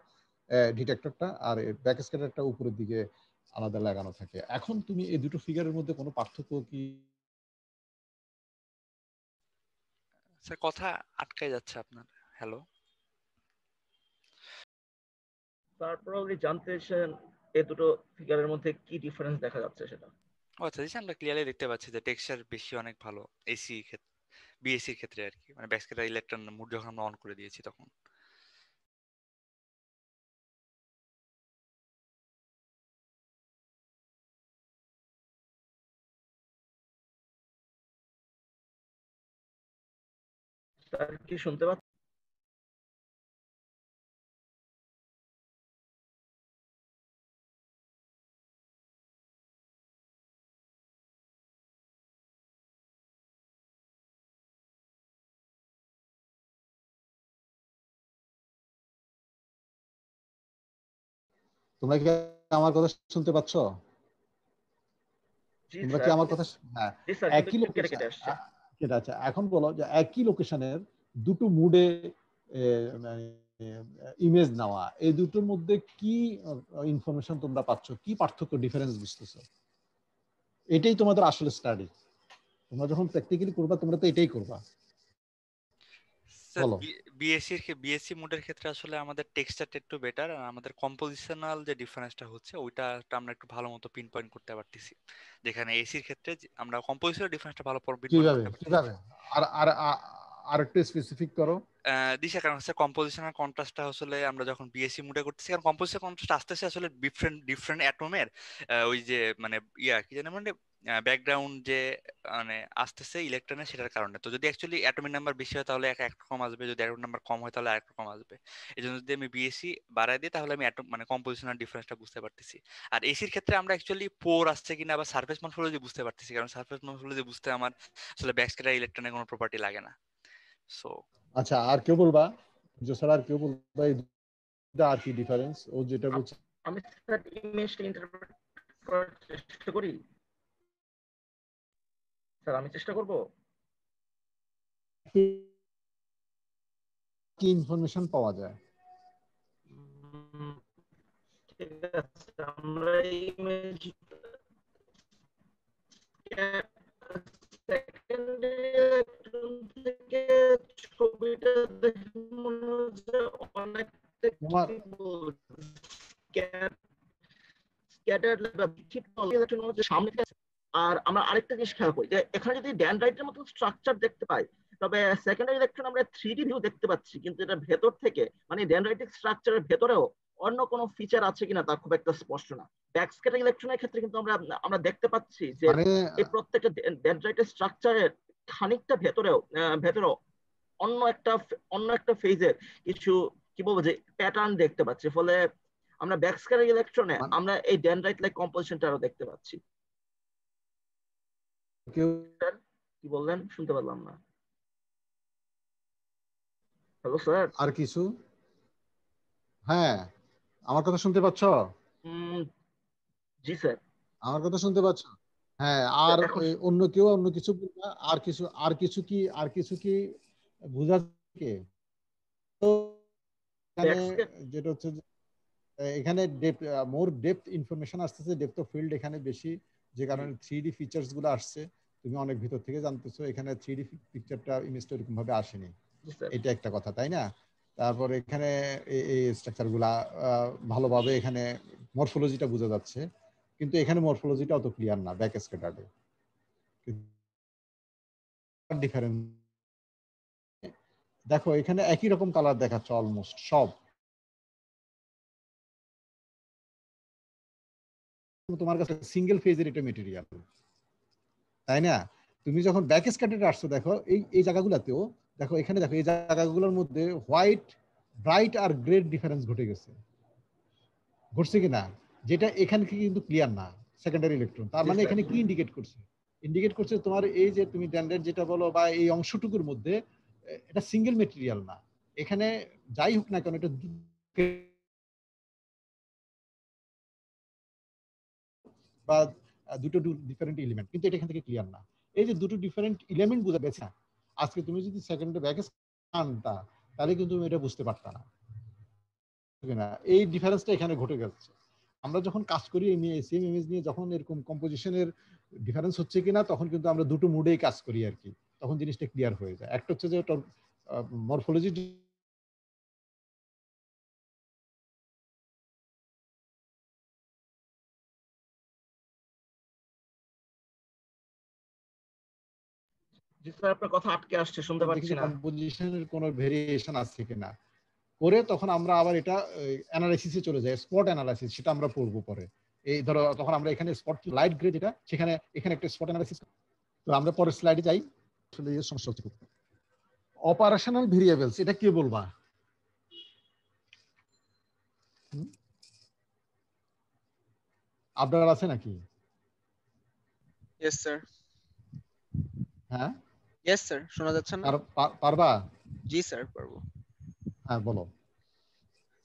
ডিটেক্টরটা, আর ব্যাক স্ক্যাটারটা উপরের দিকে আলাদা লাগানো থাকে। এখন তুমি এই দুটো ফিগারের মধ্যে কোনো পার্থক্য কি? স্যার কথা আটকায় যাচ্ছে আপনার। হ্যালো স্যার, প্রবাবলি জানতে চান এই দুটো ফিগারের মধ্যে কি ডিফারেন্স দেখা যাচ্ছে সেটা। আচ্ছা, জি আমরা ক্লিয়ারলি দেখতে পাচ্ছি যে টেক্সচার বেশি অনেক ভালো এসি ক্ষেত্রে, বিএসসির ক্ষেত্রে আর কি, মানে ব্যাক স্ক্যাটার ইলেকট্রন মুড যখন আমরা অন করে দিয়েছি তখন। স্যার কি শুনতে পাচ্ছেন? তোমরা কি আমার কথা শুনতে পাচ্ছ? জি তোমরা কি স্যার। আমার কথা? হ্যাঁ, জি স্যার, একই কিন্তু কেটে লোকেশন। কেটে আসছে। ঠিক আছে, এখন বলো যে একই লোকেশনের দুটো মুডে ইমেজ নেওয়া, এই দুটোর মধ্যে কি ইনফরমেশন তোমরা পাচ্ছ, কি পার্থক্য ডিফারেন্স বুঝতেছো? এটাই তোমাদের আসলে স্টাডি। তোমরা যখন প্র্যাকটিক্যালি করবা তোমরা তো এটাই করবা। স্যার বলো। বিএসসি মোডের ক্ষেত্রে আসলে আমাদের টেক্সচারটা একটু বেটার, আর আমাদের কম্পোজিশনাল যে ডিফারেন্সটা হচ্ছে ওইটা আমরা একটু ভালো মতো পিন পয়েন্ট করতে পারতেছি, যেখানে এসির ক্ষেত্রে আমরা কম্পোজিশনাল ডিফারেন্সটা ভালো পিন পয়েন্ট কিভাবে করতে পারতেছি। কিভাবে আর আর আর একটু স্পেসিফিক করো। দিশা, কারণ হচ্ছে কম্পোজিশনাল কন্ট্রাস্টটা আসলে আমরা যখন বিএসসি মোডে করতেছি, কারণ কম্পোজিশনাল কন্ট্রাস্ট আসতেছে আসলে ডিফারেন্ট ডিফারেন্ট অ্যাটমের ওই যে মানে কি জানে মানে ব্যাকগ্রাউন্ড যে মানে আসতেছে ইলেকট্রনের, সেটার কারণে। তো যদি অ্যাকচুয়ালি অ্যাটমিক নাম্বার বেশি হয় তাহলে একরকম আসবে, যদি অ্যাটমিক নাম্বার কম হয় তাহলে আরেক রকম আসবে। এই জন্য যদি আমি বিএসসি বাড়াই দিই তাহলে আমি মানে কম্পোজিশনাল ডিফারেন্সটা বুঝতে পারতেছি। আর এসির ক্ষেত্রে আমরা অ্যাকচুয়ালি পোর আসছে কিনা বা সারফেস মরফোলজি বুঝতে পারতেছি, কারণ সারফেস মরফোলজি বুঝতে আমার আসলে ব্যাকস্ক্যাটার ইলেকট্রনের কোনো প্রপার্টি লাগে না। সো আচ্ছা, আর কেউ বলবা যে স্যার, আর কেউ বলবা এই দুটো আর কি ডিফারেন্স ও যেটা বলছে? আমি স্যার ইমেজটা ইন্টারপ্রেট করার চেষ্টা করি স্যার, আমি চেষ্টা করব। কি ইনফরমেশন পাওয়া যায়? ঠিক আছে, আমরা ইমেজ থেকে ছবিটা দেখে মনে হচ্ছে অনেকটা তোমার সামনে থেকে। আর আমরা আরেকটা জিনিস খেয়াল করি যে এখানে যদি ড্যানড্রাইটের মতো স্ট্রাকচার দেখতে পাই, তবে সেকেন্ডারি ইলেকট্রন আমরা 3D ভিউ দেখতে পাচ্ছি, কিন্তু এটা ভেতর থেকে মানে ড্যানড্রাইটিক স্ট্রাকচারের ভেতরেও অন্য কোনো ফিচার আছে কিনা তা খুব একটা স্পষ্ট না। ব্যাকস্ক্যাটার ইলেকট্রনের ক্ষেত্রে কিন্তু আমরা দেখতে পাচ্ছি যে মানে এই প্রত্যেকটা ড্যানড্রাইটের স্ট্রাকচারের খানিকটা ভেতরেও অন্য একটা ফেজের কিছু কি বলবো যে প্যাটার্ন দেখতে পাচ্ছি। ফলে আমরা ব্যাকস্ক্যাটার ইলেকট্রনে আমরা এই ডেনড্রাইট লাইক কম্পোজিশনটা আরো দেখতে পাচ্ছি। কি বললেন? শুনতে পারলাম না। Hello sir. আর কিছু? হ্যাঁ, আমার কথা শুনতে পাচ্ছ? জি স্যার। আমার কথা শুনতে পাচ্ছ? হ্যাঁ, আর অন্য কেউ অন্য কিছু বলবা? আর কিছু কি বোঝা যাচ্ছে? যেটা হচ্ছে এখানে মোর ডেপথ ইনফরমেশন আসতেছে, ডেপথ অফ ফিল্ড এখানে বেশি, যে কারণে 3D ফিচার্স গুলো আসছে। তুমি অনেক ভিতর থেকে জানতেছো, এখানে 3D পিকচারটা ইমেজটা এরকম ভাবে আসেনি, এটা একটা কথা, তাই না? তারপর এখানে এই স্ট্রাকচার গুলা ভালোভাবে এখানে মরফোলজিটা বোঝা যাচ্ছে, কিন্তু এখানে মরফোলজিটা অত ক্লিয়ার না ব্যাক স্ক্যাটারে। ডিফারেন্স দেখো, এখানে একই রকম কালার দেখাচ্ছে অলমোস্ট সব। তোমার কাছে সিঙ্গেল ফেজের এটা মেটেরিয়াল, তাই না? তুমি যখন ব্যাক স্ক্যাটারে আসছো, দেখো এই জায়গাগুলোতেও দেখো, এখানে দেখো এই জায়গাগুলোর মধ্যে হোয়াইট, ব্রাইট আর গ্রে ডিফারেন্স ঘটে গেছে, ঘটছে কিনা, যেটা এখানে কিন্তু ক্লিয়ার না সেকেন্ডারি ইলেকট্রন। তার মানে এখানে কি ইন্ডিকেট করছে? ইন্ডিকেট করছে তোমার এই যে তুমি ড্যান্ড্রাইট যেটা বলো বা এই অংশটুকুর মধ্যে এটা সিঙ্গেল মেটেরিয়াল না। এখানে যাই হোক না কেন, এটা বা দুটো ডিফারেন্ট এলিমেন্ট, কিন্তু এটা এখান থেকে ক্লিয়ার না। এই যে দুটো ডিফারেন্ট এলিমেন্ট বোঝা গেছে না, আজকে তুমি যদি সেকেন্ডে ব্যাকে আনতা তাহলে কিন্তু তুমি এটা বুঝতে পারতা না। এই ডিফারেন্সটা এখানে ঘটে গেছে। আমরা যখন কাজ করি সেম ইমেজ নিয়ে, যখন এরকম কম্পোজিশনের ডিফারেন্স হচ্ছে কিনা, তখন কিন্তু আমরা দুটো মুডেই কাজ করি আর কি, তখন জিনিসটা ক্লিয়ার হয়ে যায়। একটা হচ্ছে যে মরফোলজি জি স্যার, আপনার কথা আটকে আসছে, শুনতে পাচ্ছি না। কম্পোজিশনের কোনো ভেরিয়েশন আছে কিনা করে তখন আমরা আবার এটা অ্যানালাইসিসে চলে যাই, স্পট অ্যানালাইসিস, সেটা আমরা পড়বো পরে। এই ধরো তখন আমরা এখানে স্পট লাইট গ্রে যেটা, সেখানে এখানে একটা স্পট অ্যানালাইসিস। তো আমরা পরের স্লাইডে যাই। আসলে এই সমস্যা হচ্ছে অপারেশনাল ভেরিয়েবলস, এটা কি বলবা? আপনার আছে নাকি? Yes sir. হ্যাঁ ইয়েস স্যার, শোনা যাচ্ছে না? পারবা? জি স্যার, পারবো। হ্যাঁ বলো।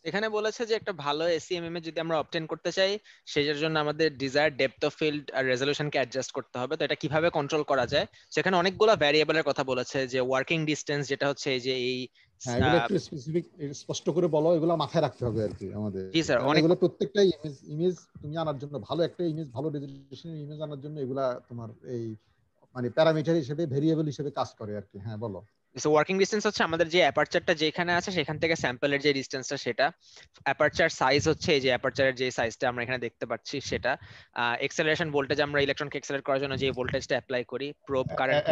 এখানে বলেছে যে একটা ভালো এসিএমএম যদি আমরা অবটেন করতে চাই, সেটার জন্য আমাদের ডিজায়ার ডেপথ অফ ফিল্ড আর রেজোলিউশনকে অ্যাডজাস্ট করতে হবে। তো এটা কিভাবে কন্ট্রোল করা যায়, সেখানে অনেকগুলো ভ্যারিয়েবলের কথা বলেছে, যে ওয়ার্কিং ডিসটেন্স যেটা হচ্ছে এই যে এই হ্যাঁ, এগুলো একটু স্পেসিফিক স্পষ্ট করে বলো, এগুলো মাথায় রাখতে হবে আর কি আমাদের। জি স্যার, অনেক এগুলো প্রত্যেকটাই ইমেজ তুমি আনার জন্য, ভালো একটা ইমেজ, ভালো রেজোলিউশনের ইমেজ আনার জন্য এগুলা তোমার এই মানে প্যারামিটার হিসেবে, ভেরিয়েবল হিসেবে কাজ করে আর কি। হ্যাঁ বলো। সো ওয়ার্কিং ডিসটেন্স হচ্ছে আমাদের যে অ্যাপারচারটা যেখানে আছে সেখান থেকে স্যাম্পলের যে ডিসটেন্সটা সেটা। অ্যাপারচার সাইজ হচ্ছে এই যে অ্যাপারচারের যে সাইজটা আমরা এখানে দেখতে পাচ্ছি সেটা। এক্সেলারেশন ভোল্টেজ আমরা ইলেকট্রনকে এক্সেলারেট করার জন্য যে ভোল্টেজটা অ্যাপ্লাই করি। প্রোব কারেন্ট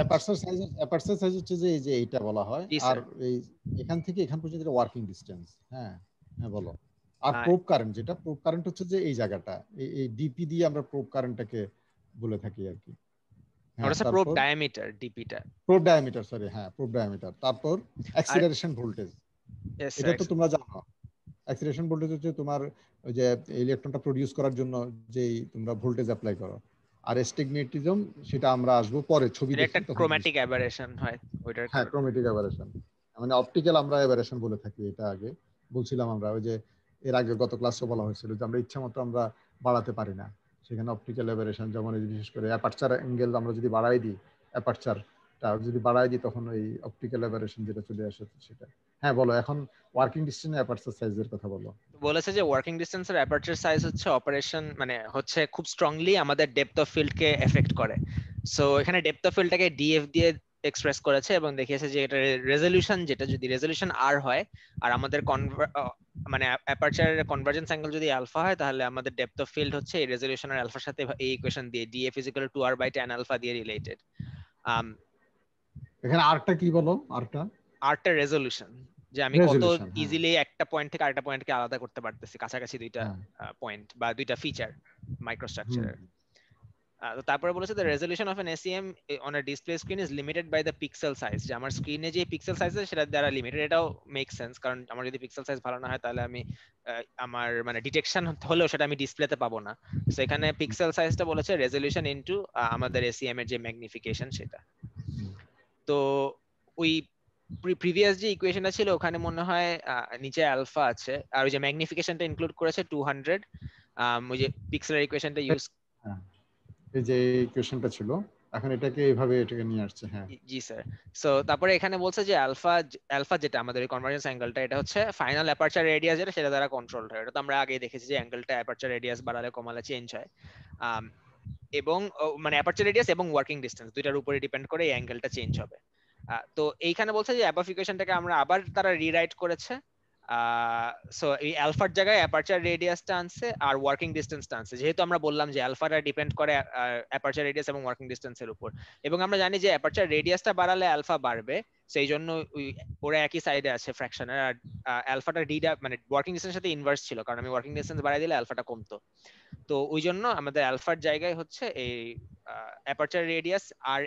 অ্যাপারচার সাইজ হচ্ছে যে এই যে এইটা বলা হয়, জি আর স্যার। এই এখান থেকে এখান পর্যন্ত এটা ওয়ার্কিং ডিসটেন্স। হ্যাঁ হ্যাঁ বলো। আর প্রোব কারেন্ট, যেটা প্রোব কারেন্ট হচ্ছে যে এই জায়গাটা, এই ডিপি দিয়ে আমরা প্রোব কারেন্টটাকে বলে থাকি আর কি। ওটা স্যার প্রোব ডায়ামিটার, ডিপিটা প্রোব ডায়ামিটার, সরি হ্যাঁ প্রোব ডায়ামিটার। তারপর অ্যাক্সিলারেশন ভোল্টেজ, এটা তো তোমরা জানো। অ্যাক্সিলারেশন ভোল্টেজ হচ্ছে তোমার ওই যে ইলেকট্রনটা প্রোডিউস করার জন্য যেই তোমরা ভোল্টেজ অ্যাপ্লাই করো। আর অ্যাস্টিগমেটিজম সেটা আমরা আসবো পরে ছবি দেখে। একটা ক্রোম্যাটিক অ্যাবারেশন হয় ওইটার। হ্যাঁ ক্রোম্যাটিক অ্যাবারেশন, মানে অপটিক্যাল আমরা অ্যাবারেশন বলে থাকি। এটা আগে বলছিলাম আমরা, ওই যে এর আগে গত ক্লাসে বলা হয়েছিল যে আমরা ইচ্ছা মতো আমরা বাড়াতে পারি না, সেখানে অপটিক্যাল অ্যাবারেশন। যেমন বিশেষ করে অ্যাপারচার অ্যাঙ্গেল আমরা যদি বাড়াই দিই, অ্যাপারচারটা যদি বাড়াই দিই, তখন ওই অপটিক্যাল অ্যাবারেশন যেটা চলে আসে সেটা। হ্যাঁ বলো, এখন ওয়ার্কিং ডিসটেন্স অ্যাপারচার সাইজের কথা বলো। বলেছে যে ওয়ার্কিং ডিসটেন্স আর অ্যাপারচার সাইজ হচ্ছে অপারেশন, মানে হচ্ছে খুব স্ট্রংলি আমাদের depth of field K effect করে। সো এখানে ডেপথ অফ ফিল্ডটাকে ডিএফ দিয়ে এক্সপ্রেস করেছে এবং দেখিয়েছে যে এটা রেজোলিউশন, যেটা যদি রেজোলিউশন আর হয় আর আমাদের মানে অ্যাপারচারের কনভার্জেন্স অ্যাঙ্গেল যদি আলফা হয়, তাহলে আমাদের ডেপথ অফ ফিল্ড হচ্ছে এই রেজোলিউশনের আলফার সাথে এই ইকুয়েশন দিয়ে DF is equal to 2r/tan alpha দিয়ে রিলেটেড। এখানে আরটা কি বলো? আরটা রেজোলিউশন, যে আমি কত ইজিলি একটা পয়েন্ট থেকে আরেকটা পয়েন্টকে আলাদা করতে পারতেছি, কাছাকাছি দুইটা পয়েন্ট বা দুইটা ফিচার মাইক্রোস্ট্রাকচারের। তো তারপরে বলেছে the resolution of an SEM on a display screen is limited by the pixel size, যে আমার স্ক্রিনে যে পিক্সেল সাইজ আছে সেটা দ্বারা লিমিটেড। এটাও মেক সেন্স, কারণ আমার যদি পিক্সেল সাইজ ভালো না হয় তাহলে আমি আমার মানে ডিটেকশন হলেও সেটা আমি ডিসপ্লেতে পাবো না। সো এখানে পিক্সেল সাইজটা বলেছে রেজোলিউশন ইনটু আমাদের SEM এর যে ম্যাগনিফিকেশন সেটা। তো ওই প্রিভিয়াস যে ইকুয়েশনটা ছিল ওখানে মনে হয় নিচে আলফা আছে, আর ওই যে ম্যাগনিফিকেশনটা ইনক্লুড করেছে 200, ওই যে পিক্সেলের ইকুয়েশনটা ইউজ, এই যে ইকুয়েশনটা ছিল, এখন এটাকে এইভাবে এটাকে নিয়ে আসছে। হ্যাঁ জি স্যার। সো তারপরে এখানে বলছে যে আলফা যেটা আমাদের কনভার্জেন্স অ্যাঙ্গেলটা, এটা হচ্ছে ফাইনাল অ্যাপারচার রেডিয়াস যেটা, সেটা দ্বারা কন্ট্রোলড হয়। এটা তো আমরা আগেই দেখেছি যে অ্যাঙ্গেলটা অ্যাপারচার রেডিয়াস বাড়ালে কমালে চেঞ্জ হয়, এবং মানে অ্যাপারচার রেডিয়াস এবং ওয়ার্কিং ডিসটেন্স দুইটার উপরে ডিপেন্ড করে এই অ্যাঙ্গেলটা চেঞ্জ হবে। তো এইখানে বলছে যে অ্যাবভ ইকুয়েশনটাকে আমরা আবার তারা রিরাইট করেছে। সো এই আলফার জায়গায় অ্যাপারচার রেডিয়াসটা আনছে আর ওয়ার্কিং ডিসটেন্সটা আনছে, যেহেতু আমরা বললাম যে আলফাটা ডিপেন্ড করে অ্যাপারচার রেডিয়াস এবং ওয়ার্কিং ডিসটেন্সের উপর, এবং আমরা জানি যে অ্যাপারচার রেডিয়াসটা বাড়ালে আলফা বাড়বে, সেই জন্য ওরা একই সাইডে আছে ফ্র্যাকশনের। আর আলফাটা ডিটা মানে ওয়ার্কিং ডিসটেন্সের সাথে ইনভার্স ছিল, কারণ আমি ওয়ার্কিং ডিসটেন্স বাড়াই দিলে আলফাটা কমতো। তো ওই জন্য আমাদের আলফার জায়গায় হচ্ছে এই অ্যাপারচার রেডিয়াস আর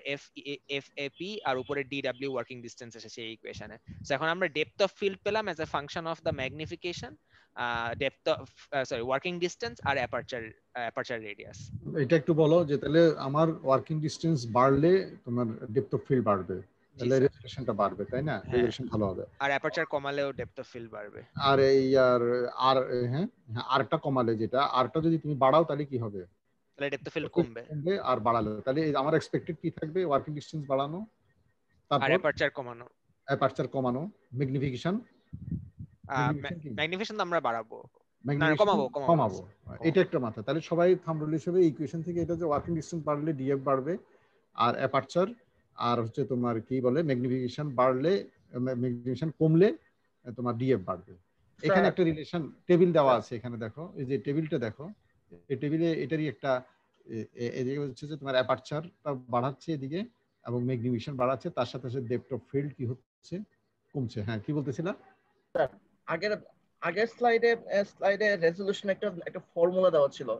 এফএপি আর উপরে ডিডব্লিউ ওয়ার্কিং ডিসটেন্স এসেছে এই ইকুয়েশনে। সো এখন আমরা ডেপথ অফ ফিল্ড পেলাম as a function of the magnification, depth of working distance আর অ্যাপারচার রেডিয়াস। এটা একটু বলো যে তাহলে আমার ওয়ার্কিং ডিসটেন্স বাড়লে তোমার ডেপথ অফ ফিল্ড বাড়বে, তাহলে রেজোলিউশনটা বাড়বে, তাই না? রেজোলিউশন ভালো হবে। আর অ্যাপারচার কমালেও ডেপথ অফ ফিল্ড বাড়বে। আর এই আর হ্যাঁ আরটা কমালে, যেটা আরটা যদি তুমি বাড়াও তাহলে কি হবে? তাহলে ডেপথ অফ ফিল্ড কমবে। আর বাড়ালে তাহলে আমার এক্সপেক্টেড কি থাকবে? ওয়ার্কিং ডিসটেন্স বাড়ানো, আর অ্যাপারচার কমানো, ম্যাগনিফিকেশন তো আমরা বাড়াবো, কমাবো। এটা একটা মাথা। তাহলে সবাই থাম্ব রুল হিসেবে ইকুয়েশন থেকে এটা যে ওয়ার্কিং ডিসটেন্স বাড়লে ডিএফ বাড়বে, আর অ্যাপারচার আর হচ্ছে তোমার কি বলে ম্যাগনিফিকেশন বাড়লে, ম্যাগনিফিকেশন কমলে তোমার ডিএফ বাড়বে। এখানে একটা রিলেশন টেবিল দেওয়া আছে, এখানে দেখো এই যে টেবিলটা দেখো, এই টেবিলে এটারই একটা এদিকে হচ্ছে যে তোমার অ্যাপারচারটা বাড়াচ্ছে এদিকে এবং ম্যাগনিফিকেশন বাড়াচ্ছে, তার সাথে সাথে ডেপথ অফ ফিল্ড কি হচ্ছে? কমছে। হ্যাঁ কি বলতেছিলা? স্যার আগের স্লাইডে রেজোলিউশন একটা ফর্মুলা দেওয়া ছিল।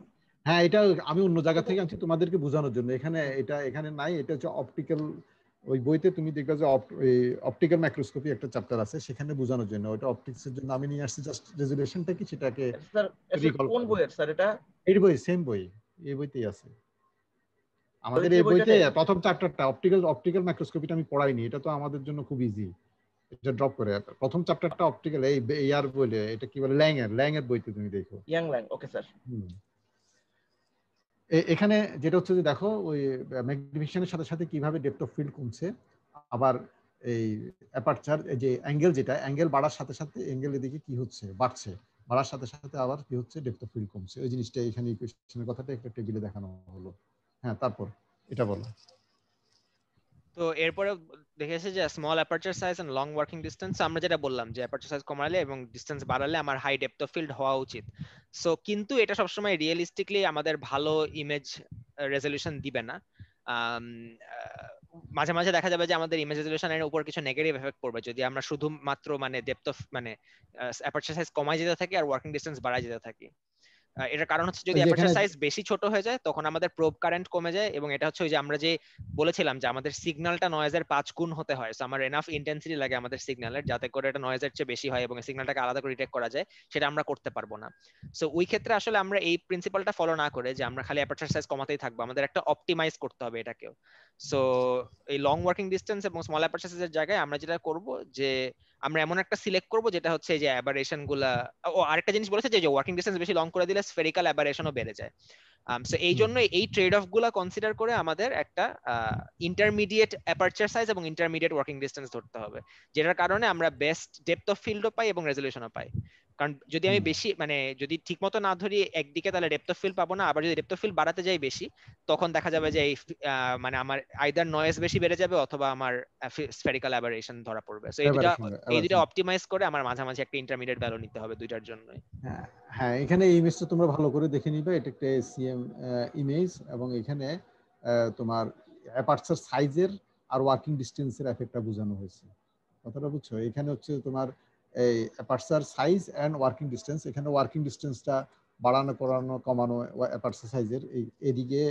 হ্যাঁ এটা আমি অন্য জায়গা থেকে আনছি তোমাদেরকে বোঝানোর জন্য, এখানে নাই। এটা হচ্ছে অপটিক্যাল, ওই বইতে তুমি দেখবে যে অপটিক্যাল মাইক্রোস্কোপি একটা চ্যাপ্টার আছে, সেখানে বোঝানোর জন্য। ওটা অপটিক্সের জন্য আমি নিয়ে আসছি জাস্ট রেজোলিউশনটা কি সেটাকে। স্যার কোন বইয়ের স্যার এটা? এই বই, সেম বই, এই বইতেই আছে আমাদের। এই বইতে প্রথম চ্যাপ্টারটা অপটিক্যাল মাইক্রোস্কোপিটা আমি পড়াইনি, এটা তো আমাদের জন্য খুব ইজি, এটা ড্রপ করে। প্রথম চ্যাপ্টারটা অপটিক্যাল এই আর বলে, এটা কি বলে ল্যাং এর বইতে তুমি দেখো, ল্যাং। Okay sir. এখানে যেটা হচ্ছে যে দেখো ওই ম্যাগনিফিকেশনের সাথে সাথে কিভাবে ডেপথ অফ ফিল্ড কমছে, আবার এই অ্যাপারচার যে অ্যাঙ্গেল, যেটা অ্যাঙ্গেল বাড়ার সাথে সাথে অ্যাঙ্গেল এদিকে কি হচ্ছে? বাড়ছে। বাড়ার সাথে সাথে আবার কি হচ্ছে? ডেপথ অফ ফিল্ড কমছে। ওই জিনিসটা এখানে ইকুয়েশনের কথাটা একটা টেবিলে দেখানো হলো। হ্যাঁ তারপর এটা বলো। তো এরপরে দেখেছে যে small aperture size and long working distance, আমরা যেটা বললাম যে অ্যাপারচার সাইজ কমালে এবং ডিসটেন্স বাড়ালে আমার হাই ডেপথ অফ ফিল্ড হওয়া উচিত। সো কিন্তু এটা সবসময় রিয়েলিস্টিকলি আমাদের ভালো ইমেজ রেজলিউশন দিবে না। মাঝে মাঝে দেখা যাবে যে আমাদের ইমেজ রেজলিউশনের উপর কিছু নেগেটিভ এফেক্ট পড়বে যদি আমরা শুধুমাত্র মানে ডেপথ অফ মানে অ্যাপারচার সাইজ কমাই যেতে থাকি আর ওয়ার্কিং ডিসটেন্স বাড়াই যেতে থাকি। এটার কারণ হচ্ছে যদি অ্যাপারচার সাইজ বেশি ছোট হয়ে যায় তখন আমাদের প্রোব কারেন্ট কমে যায়, এবং এটা হচ্ছে ওই যে আমরা যে বলেছিলাম যে আমাদের সিগন্যালটা নয়েজের 5 গুণ হতে হয়, সো আমার এনাফ ইন্টেন্সিটি লাগে আমাদের সিগন্যালের যাতে করে এটা নয়েজের চেয়ে বেশি হয় এবং সিগন্যালটাকে আলাদা করে ডিটেক্ট করা যায়, সেটা আমরা করতে পারবো না। সো ওই ক্ষেত্রে আসলে আমরা এই প্রিন্সিপালটা ফলো না করে যে আমরা খালি অ্যাপারচার সাইজ কমাতেই থাকবো, আমাদের একটা অপটিমাইজ করতে হবে এটাকেও। সো এই লং ওয়ার্কিং ডিসটেন্স এবং স্মল অ্যাপারচার সাইজের জায়গায় আমরা যেটা করব যে আমরা এমন একটা সিলেক্ট করব যেটা হচ্ছে যে অ্যাবারেশন গুলা, ও আরেকটা জিনিস বলেছে যে ওয়ার্কিং ডিসটেন্স বেশি লং করে দিলে স্ফেরিক্যাল অ্যাবারেশনও বেড়ে যায়। সো এই জন্য এই ট্রেড অফ গুলা কনসিডার করে আমাদের একটা ইন্টারমিডিয়েট অ্যাপারচার সাইজ এবং ইন্টারমিডিয়েট ওয়ার্কিং ডিসটেন্স ধরতে হবে, যেটার কারণে আমরা বেস্ট ডেপথ অফ ফিল্ডও পাই এবং রেজলিউশনও পাই। কারণ যদি আমি বেশি মানে যদি ঠিকমতো না ধরি একদিকে তাহলে ডেপথ অফ ফিল্ড পাবো না, আবার যদি ডেপথ অফ ফিল্ড বাড়াতে যাই বেশি তখন দেখা যাবে যে এই মানে আমার আইদার নয়েজ বেশি বেড়ে যাবে অথবা আমার স্ফেরিক্যাল অ্যাবারেশন ধরা পড়বে। সো এই দুটো অপটিমাইজ করে আমার মাঝামাঝি একটা ইন্টারমিডিয়েট ভ্যালু নিতে হবে দুইটার জন্যই। হ্যাঁ, এখানে এই ইমেজটা তোমরা ভালো করে দেখে নিবে, এটা একটা এসিএম ইমেজ এবং এখানে তোমার অ্যাপারচার সাইজের আর ওয়ার্কিং ডিসটেন্সের এফেক্টটা বোঝানো হয়েছে। কথাটা বুঝছো? এখানে হচ্ছে তোমার এই aperture size and working distance, এখানে ওয়ার্কিং ডিসটেন্সটা বাড়ানো করানো কমানো অ্যাপারচার সাইজের এই এদিকে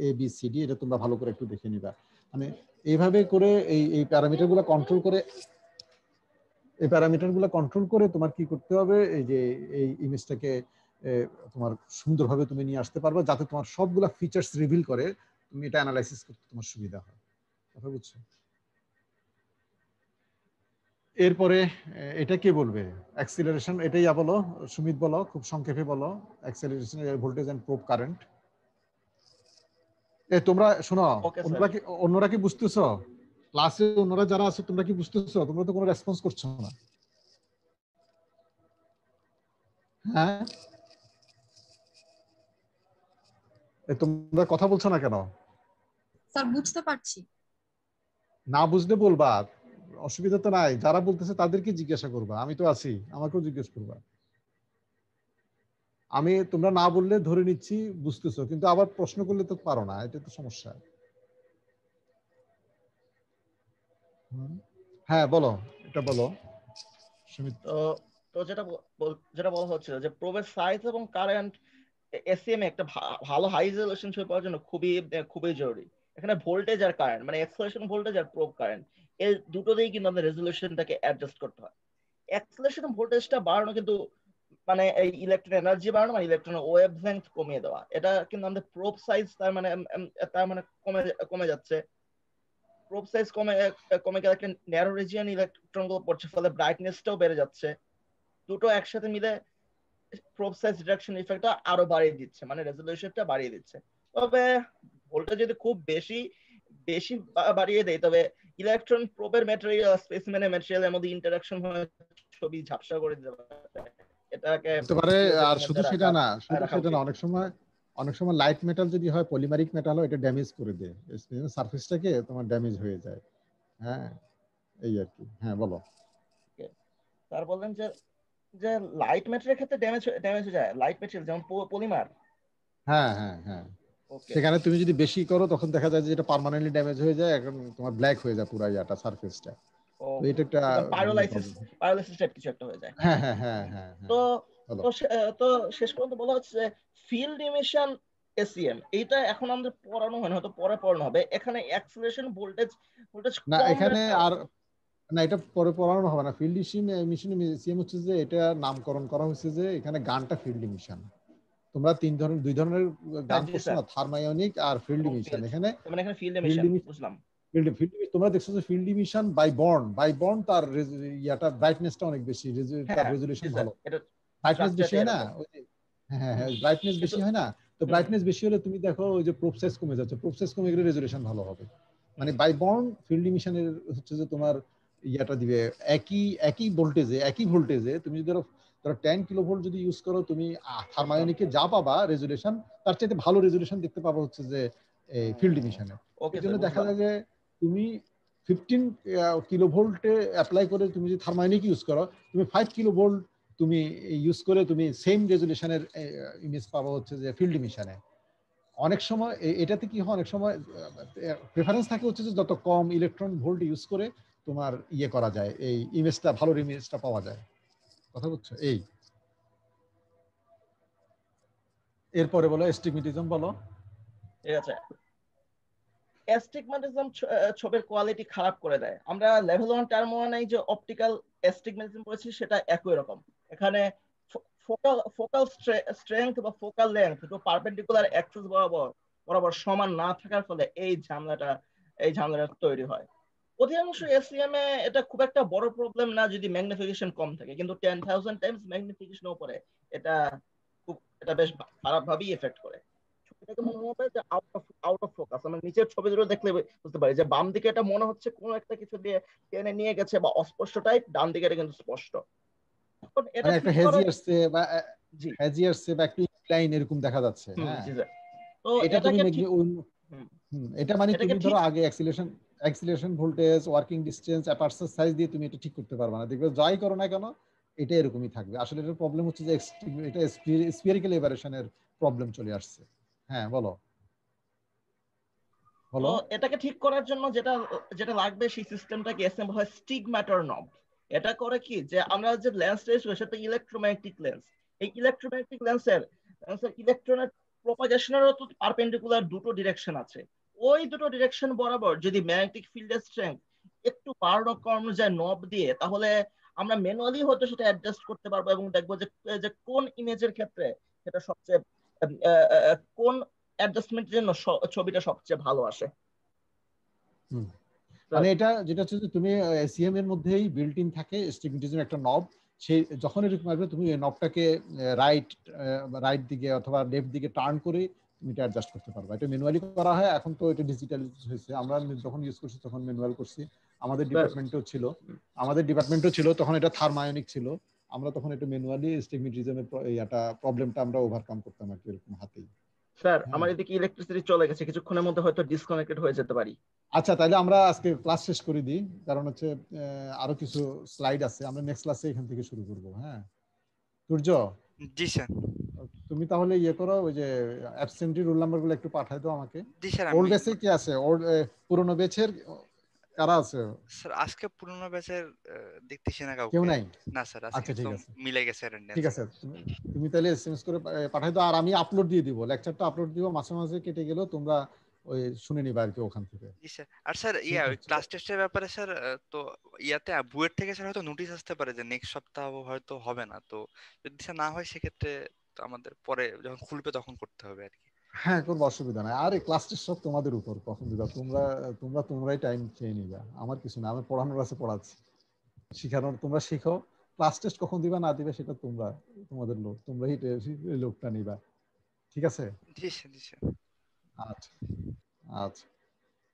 এ বি সি ডি, এটা তোমরা ভালো করে একটু দেখে নিবা। মানে এইভাবে করে এই প্যারামিটারগুলো কন্ট্রোল করে তোমার কি করতে হবে, এই যে এই ইমেজটাকে তোমার সুন্দরভাবে তুমি নিয়ে আসতে পারবে যাতে তোমার সবগুলা ফিচার্স রিভিল করে তুমি এটা অ্যানালাইসিস করতে তোমার সুবিধা হয়। কথা বুঝছো? এরপরে এটা কে বলবে? অ্যাক্সিলারেশন, এটাই বলো সুমিত, বলো খুব সংক্ষেপে বলো acceleration, voltage and probe current. তোমরা শোনো, অন্যরা কি বুঝতেছো? ক্লাসে অন্যরা যারা আছে তোমরা কি বুঝতেছো? তোমরা তো কোনো রেসপন্স করছো না। হ্যাঁ, তোমরা কথা বলছো না কেন? স্যার বুঝতে পারছি। না বুঝলে বলবা, অসুবিধা তো নাই। যারা বলতেছে তাদেরকে জিজ্ঞাসা করবা, আমি তো আছি, আমাকেও জিজ্ঞেস করবা। আমি তোমরা না বললে ধরে নিচ্ছি বুঝতেছো, কিন্তু আবার প্রশ্ন করলে তো পারো না, এটা তো সমস্যা। হ্যাঁ বলো, এটা বলো সুমিত। তো যেটা বলা হচ্ছিল যে প্রোবের সাইজ এবং কারেন্ট এসিএম একটা ভালো হাই রেজোলিউশন ছবি পাওয়ার জন্য খুবই জরুরি। এখানে ভোল্টেজ আর কারেন্ট মানে অ্যাক্সেলারেশন ভোল্টেজ আর প্রোব কারেন্ট এই দুটো দিয়েই কিন্তু আমাদের রেজোলিউশনটাকে অ্যাডজাস্ট করতে হয়। অ্যাক্সেলারেশন ভোল্টেজটা বাড়ানো কিন্তু মানে এই ইলেকট্রন এনার্জি বাড়ানো মানে ইলেকট্রন ওয়েভলেংথ কমিয়ে দেওয়া, এটা কিন্তু আমাদের প্রোব সাইজ তার মানে কমে যাচ্ছে। প্রোব সাইজ কমে গেলে একটা ন্যারো রিজিয়ন ইলেকট্রন গুলো পড়ছে, ফলে ব্রাইটনেসটাও বেড়ে যাচ্ছে। দুটো একসাথে মিলে প্রোব সাইজ রিডাকশন ইফেক্টটা আরো বাড়িয়ে দিচ্ছে, মানে রেজোলিউশনটা বাড়িয়ে দিচ্ছে। তবে ভোল্টেজ যদি খুব বেশি বাড়িয়ে দেয় তবে ইলেকট্রন প্রোবের ম্যাটেরিয়াল স্পেসিমেনের ম্যাটেরিয়ালের মধ্যে ইন্টারাকশন হয়ে ছবি ঝাপসা করে দিতে পারে। এটাকে আর শুধু সেটা না, অনেক সময় লাইট মেটাল যদি হয়, পলিমারিক মেটাল হয়, এটা ড্যামেজ করে দেয় সারফেসটাকে, তোমার ড্যামেজ হয়ে যায়। হ্যাঁ এই আর কি। হ্যাঁ বলো। স্যার বললেন যে লাইট ম্যাটেরিয়ালের ক্ষেত্রে ড্যামেজ হয়ে যায়, লাইট ম্যাটেরিয়াল যেমন পলিমার। হ্যাঁ হ্যাঁ হ্যাঁ, সেখানে তুমি যদি বেশি করো তখন দেখা যায় যে এটা পার্মানেন্টলি ড্যামেজ হয়ে যায়, এখন তোমার ব্ল্যাক হয়ে যায় পুরো ইয়াটা সারফেসটা। এটা একটা পাইরোলাইসিস টাইপ কিছু একটা হয়ে যায়। হ্যাঁ হ্যাঁ হ্যাঁ হ্যাঁ। তো শেষ পর্যন্ত বলা হচ্ছে যে ফিল্ড ইমিশন এসিএম এইটা এখন আমাদের পড়ানো হয় না, হয়তো পরে পড়ানো হবে। এখানে অ্যাক্সিলারেশন ভোল্টেজ না, এখানে আর না, এটা পরে পড়ানো হবে না। ফিল্ড ইমিশন এসিএম হচ্ছে যে এটা নামকরণ করা হয়েছে যে এখানে গানটা ফিল্ড ইমিশন। তোমরা দুই ধরনের গান করছো না, থার্মায়োনিক আর ফিল্ড ইমিশন। এখানে মানে এখানে ফিল্ড ইমিশন বুঝলাম। তোমরা দেখছো যে ফিল্ড ইমিশন বাই বর্ন তার ইয়াটা ব্রাইটনেসটা অনেক বেশি, তার রেজোলিউশন ভালো, ব্রাইটনেস বেশি হয় না। হ্যাঁ হ্যাঁ, ব্রাইটনেস বেশি হয় না, তো ব্রাইটনেস বেশি হলে তুমি দেখো ওই যে প্রোব সাইজ কমে যাচ্ছে, প্রোব সাইজ কমে গেলে রেজোলিউশন ভালো হবে। মানে বাই বর্ন ফিল্ড ইমিশনের হচ্ছে যে তোমার ইয়াটা দিবে একই ভোল্টেজে তুমি যদি ধরো 10 কিলোভোল্ট যদি ইউজ করো, তুমি থার্মায়োনিকে যা পাবা রেজোলিউশন, তার চাইতে ভালো রেজোলিউশন দেখতে পাবো হচ্ছে যে ফিল্ড ইমিশনে। এই জন্য দেখা যায় যে তুমি 15 কিলোভোল্টে অ্যাপ্লাই করে তুমি যদি থার্মাইনিক ইউজ করো, তুমি 5 কিলোভোল্ট তুমি ইউজ করে তুমি সেম রেজলিউশনের ইমেজ পাবো হচ্ছে যে ফিল্ড ইমিশনে। অনেক সময় এটাতে কি হয়, অনেক সময় প্রেফারেন্স থাকে হচ্ছে যে যত কম ইলেকট্রন ভোল্ট ইউজ করে তোমার ইয়ে করা যায়, এই ইমেজটা ভালো ইমেজটা পাওয়া যায়। কথা বুঝছো? এই এরপরে বলো এস্টিগমেটিজম বলো। ঠিক আছে, অ্যাস্টিগম্যাটিজম ছবির কোয়ালিটি খারাপ করে দেয়। আমরা লেভেল 1 টার্ম 1 যে অপটিক্যাল অ্যাস্টিগম্যাটিজম পড়েছি সেটা একই রকম। এখানে ফোকাল স্ট্রেংথ বা ফোকাল লেন্থ দুটো পারপেন্ডিকুলার অ্যাক্সিস বরাবর সমান না থাকার ফলে এই ঝামেলাটা তৈরি হয়। অধিকাংশ এসইএম এ এটা খুব একটা বড় প্রবলেম না যদি ম্যাগনিফিকেশন কম থাকে, কিন্তু 10,000 টাইমস ম্যাগনিফিকেশনের উপরে এটা বেশ খারাপ ভাবেই এফেক্ট করে। ছবিটাকে মনে হবে যে আউট অফ ফোকাস। আমরা নিচের ছবি দুটো দেখলে বুঝতে পারি যে বাম দিকে এটা মনে হচ্ছে কোনো একটা কিছু দিয়ে টেনে নিয়ে গেছে বা অস্পষ্ট টাইপ, ডান দিকে এটা কিন্তু স্পষ্ট। এখন এটা মানে একটা হেজি আসছে বা হেজি আসছে বা একটু ইনক্লাইন এরকম দেখা যাচ্ছে। হ্যাঁ, তো এটা তুমি এটা মানে তুমি ধরো আগে acceleration voltage, working distance, aperture size দিয়ে তুমি এটা ঠিক করতে পারবে না। দেখবে যাই করো না কেন এটা এরকমই থাকবে। আসলে এটার প্রবলেম হচ্ছে যে এটা স্ফিয়ারিক্যাল এভারেশনের প্রবলেম চলে আসছে। হ্যাঁ বলো। তো এটাকে ঠিক করার জন্য যেটা লাগবে সেই সিস্টেমটাকে অ্যাসেম্বল হয় স্টিগম্যাটার নব। এটা করে কি যে আমরা যে লেন্সটা ইউজ করি সেটা ইলেকট্রোম্যাগনেটিক লেন্স। এই ইলেকট্রোম্যাগনেটিক লেন্সের ইলেকট্রনের প্রপাগেশনেরও তো পারপেন্ডিকুলার দুটো ডিরেকশন আছে। ওই দুটো ডিরেকশন বরাবর যদি ম্যাগনেটিক ফিল্ডের স্ট্রেংথ একটু বাড়ানো কমানো যায় নব দিয়ে, তাহলে আমরা ম্যানুয়ালি হয়তো সেটা অ্যাডজাস্ট করতে পারবো এবং দেখবো যে কোন ইমেজের ক্ষেত্রে সেটা সবচেয়ে কোন অ্যাডজাস্টমেন্টের জন্য ছবিটা সবচেয়ে ভালো আসে। মানে এটা যেটা হচ্ছে যে তুমি এসইএম এর মধ্যেই বিল্ট ইন থাকে স্টিগম্যাটিজম একটা নব। সেই যখন এরকম আসবে তুমি এই নবটাকে রাইট দিকে অথবা লেফট দিকে টার্ন করে তুমি এটা অ্যাডজাস্ট করতে পারবে। এটা ম্যানুয়ালি করা হয়, এখন তো এটা ডিজিটাল হয়েছে। আমরা যখন ইউজ করছি তখন ম্যানুয়াল করছি। আমাদের ডিপার্টমেন্টও ছিল তখন এটা থার্মায়োনিক ছিল। আমরা তখন এটা ম্যানুয়ালি স্টিগম্যাটিজমের এটা প্রবলেমটা আমরা ওভারকাম করতাম আর কি এরকম হাতেই। স্যার আমার এদিকে ইলেকট্রিসিটি চলে গেছে, কিছুক্ষণের মধ্যে হয়তো ডিসকানেক্টেড হয়ে যেতে পারি। আচ্ছা, তাহলে আমরা আজকে ক্লাস শেষ করে দিই, কারণ হচ্ছে আরো কিছু স্লাইড আছে, আমরা নেক্সট ক্লাসে এখান থেকে শুরু করব। হ্যাঁ সূর্য। জি স্যার। তুমি তাহলে ইয়ে করো, ওই যে অ্যাবসেন্টি রোল নাম্বারগুলো একটু পাঠায় দাও আমাকে। জি স্যার। ওল্ড ব্যাচে কি আছে? পুরনো ব্যাচের কারা আছে? স্যার আজকে পুরনো ব্যাচের দেখতেছি না কাউকে। কেউ নাই? না স্যার, আচ্ছা ঠিক আছে, মিলে গেছে অ্যাটেন্ডেন্স। ঠিক আছে, তুমি তাহলে এসএমএস করে পাঠাই দাও, আর আমি আপলোড দিয়ে দিব, লেকচারটা আপলোড দিব। মাঝে মাঝে কেটে গেলেও তোমরা ওই শুনে নিবা আর কি ওখান থেকে। জি স্যার। আর স্যার ওই ক্লাস টেস্টের ব্যাপারে স্যার তো ইয়াতে বুয়েট থেকে স্যার হয়তো নোটিশ আসতে পারে যে নেক্সট সপ্তাহ হয়তো হবে না। তো যদি স্যার না হয় সেক্ষেত্রে আমাদের পরে যখন খুলবে তখন করতে হবে আর কি। হ্যাঁ, কোনো অসুবিধা নাই। আর এই ক্লাস টেস্ট সব তোমাদের উপর, কখন দিবা তোমরাই টাইম চেয়ে নিবা, আমার কিছু না। আমি পড়ানোর কাছে পড়াচ্ছি, শিখানোর তোমরা শিখো। ক্লাস টেস্ট কখন দিবা না দিবে সেটা তোমাদের লোক, তোমরাই লোকটা নিবা। ঠিক আছে? জি স্যার, জি স্যার। আচ্ছা আচ্ছা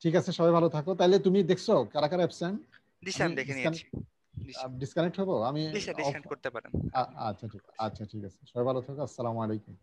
ঠিক আছে, সবাই ভালো থাকো। তাহলে তুমি দেখছো কারা কারা অ্যাবসেন্ট? জি স্যার, দেখে নিয়েছি। ডিসকানেক্ট হবো আমি? জি স্যার, ডিসকানেক্ট করতে পারেন। আচ্ছা ঠিক আছে, সবাই ভালো থাকো। আসসালামু আলাইকুম।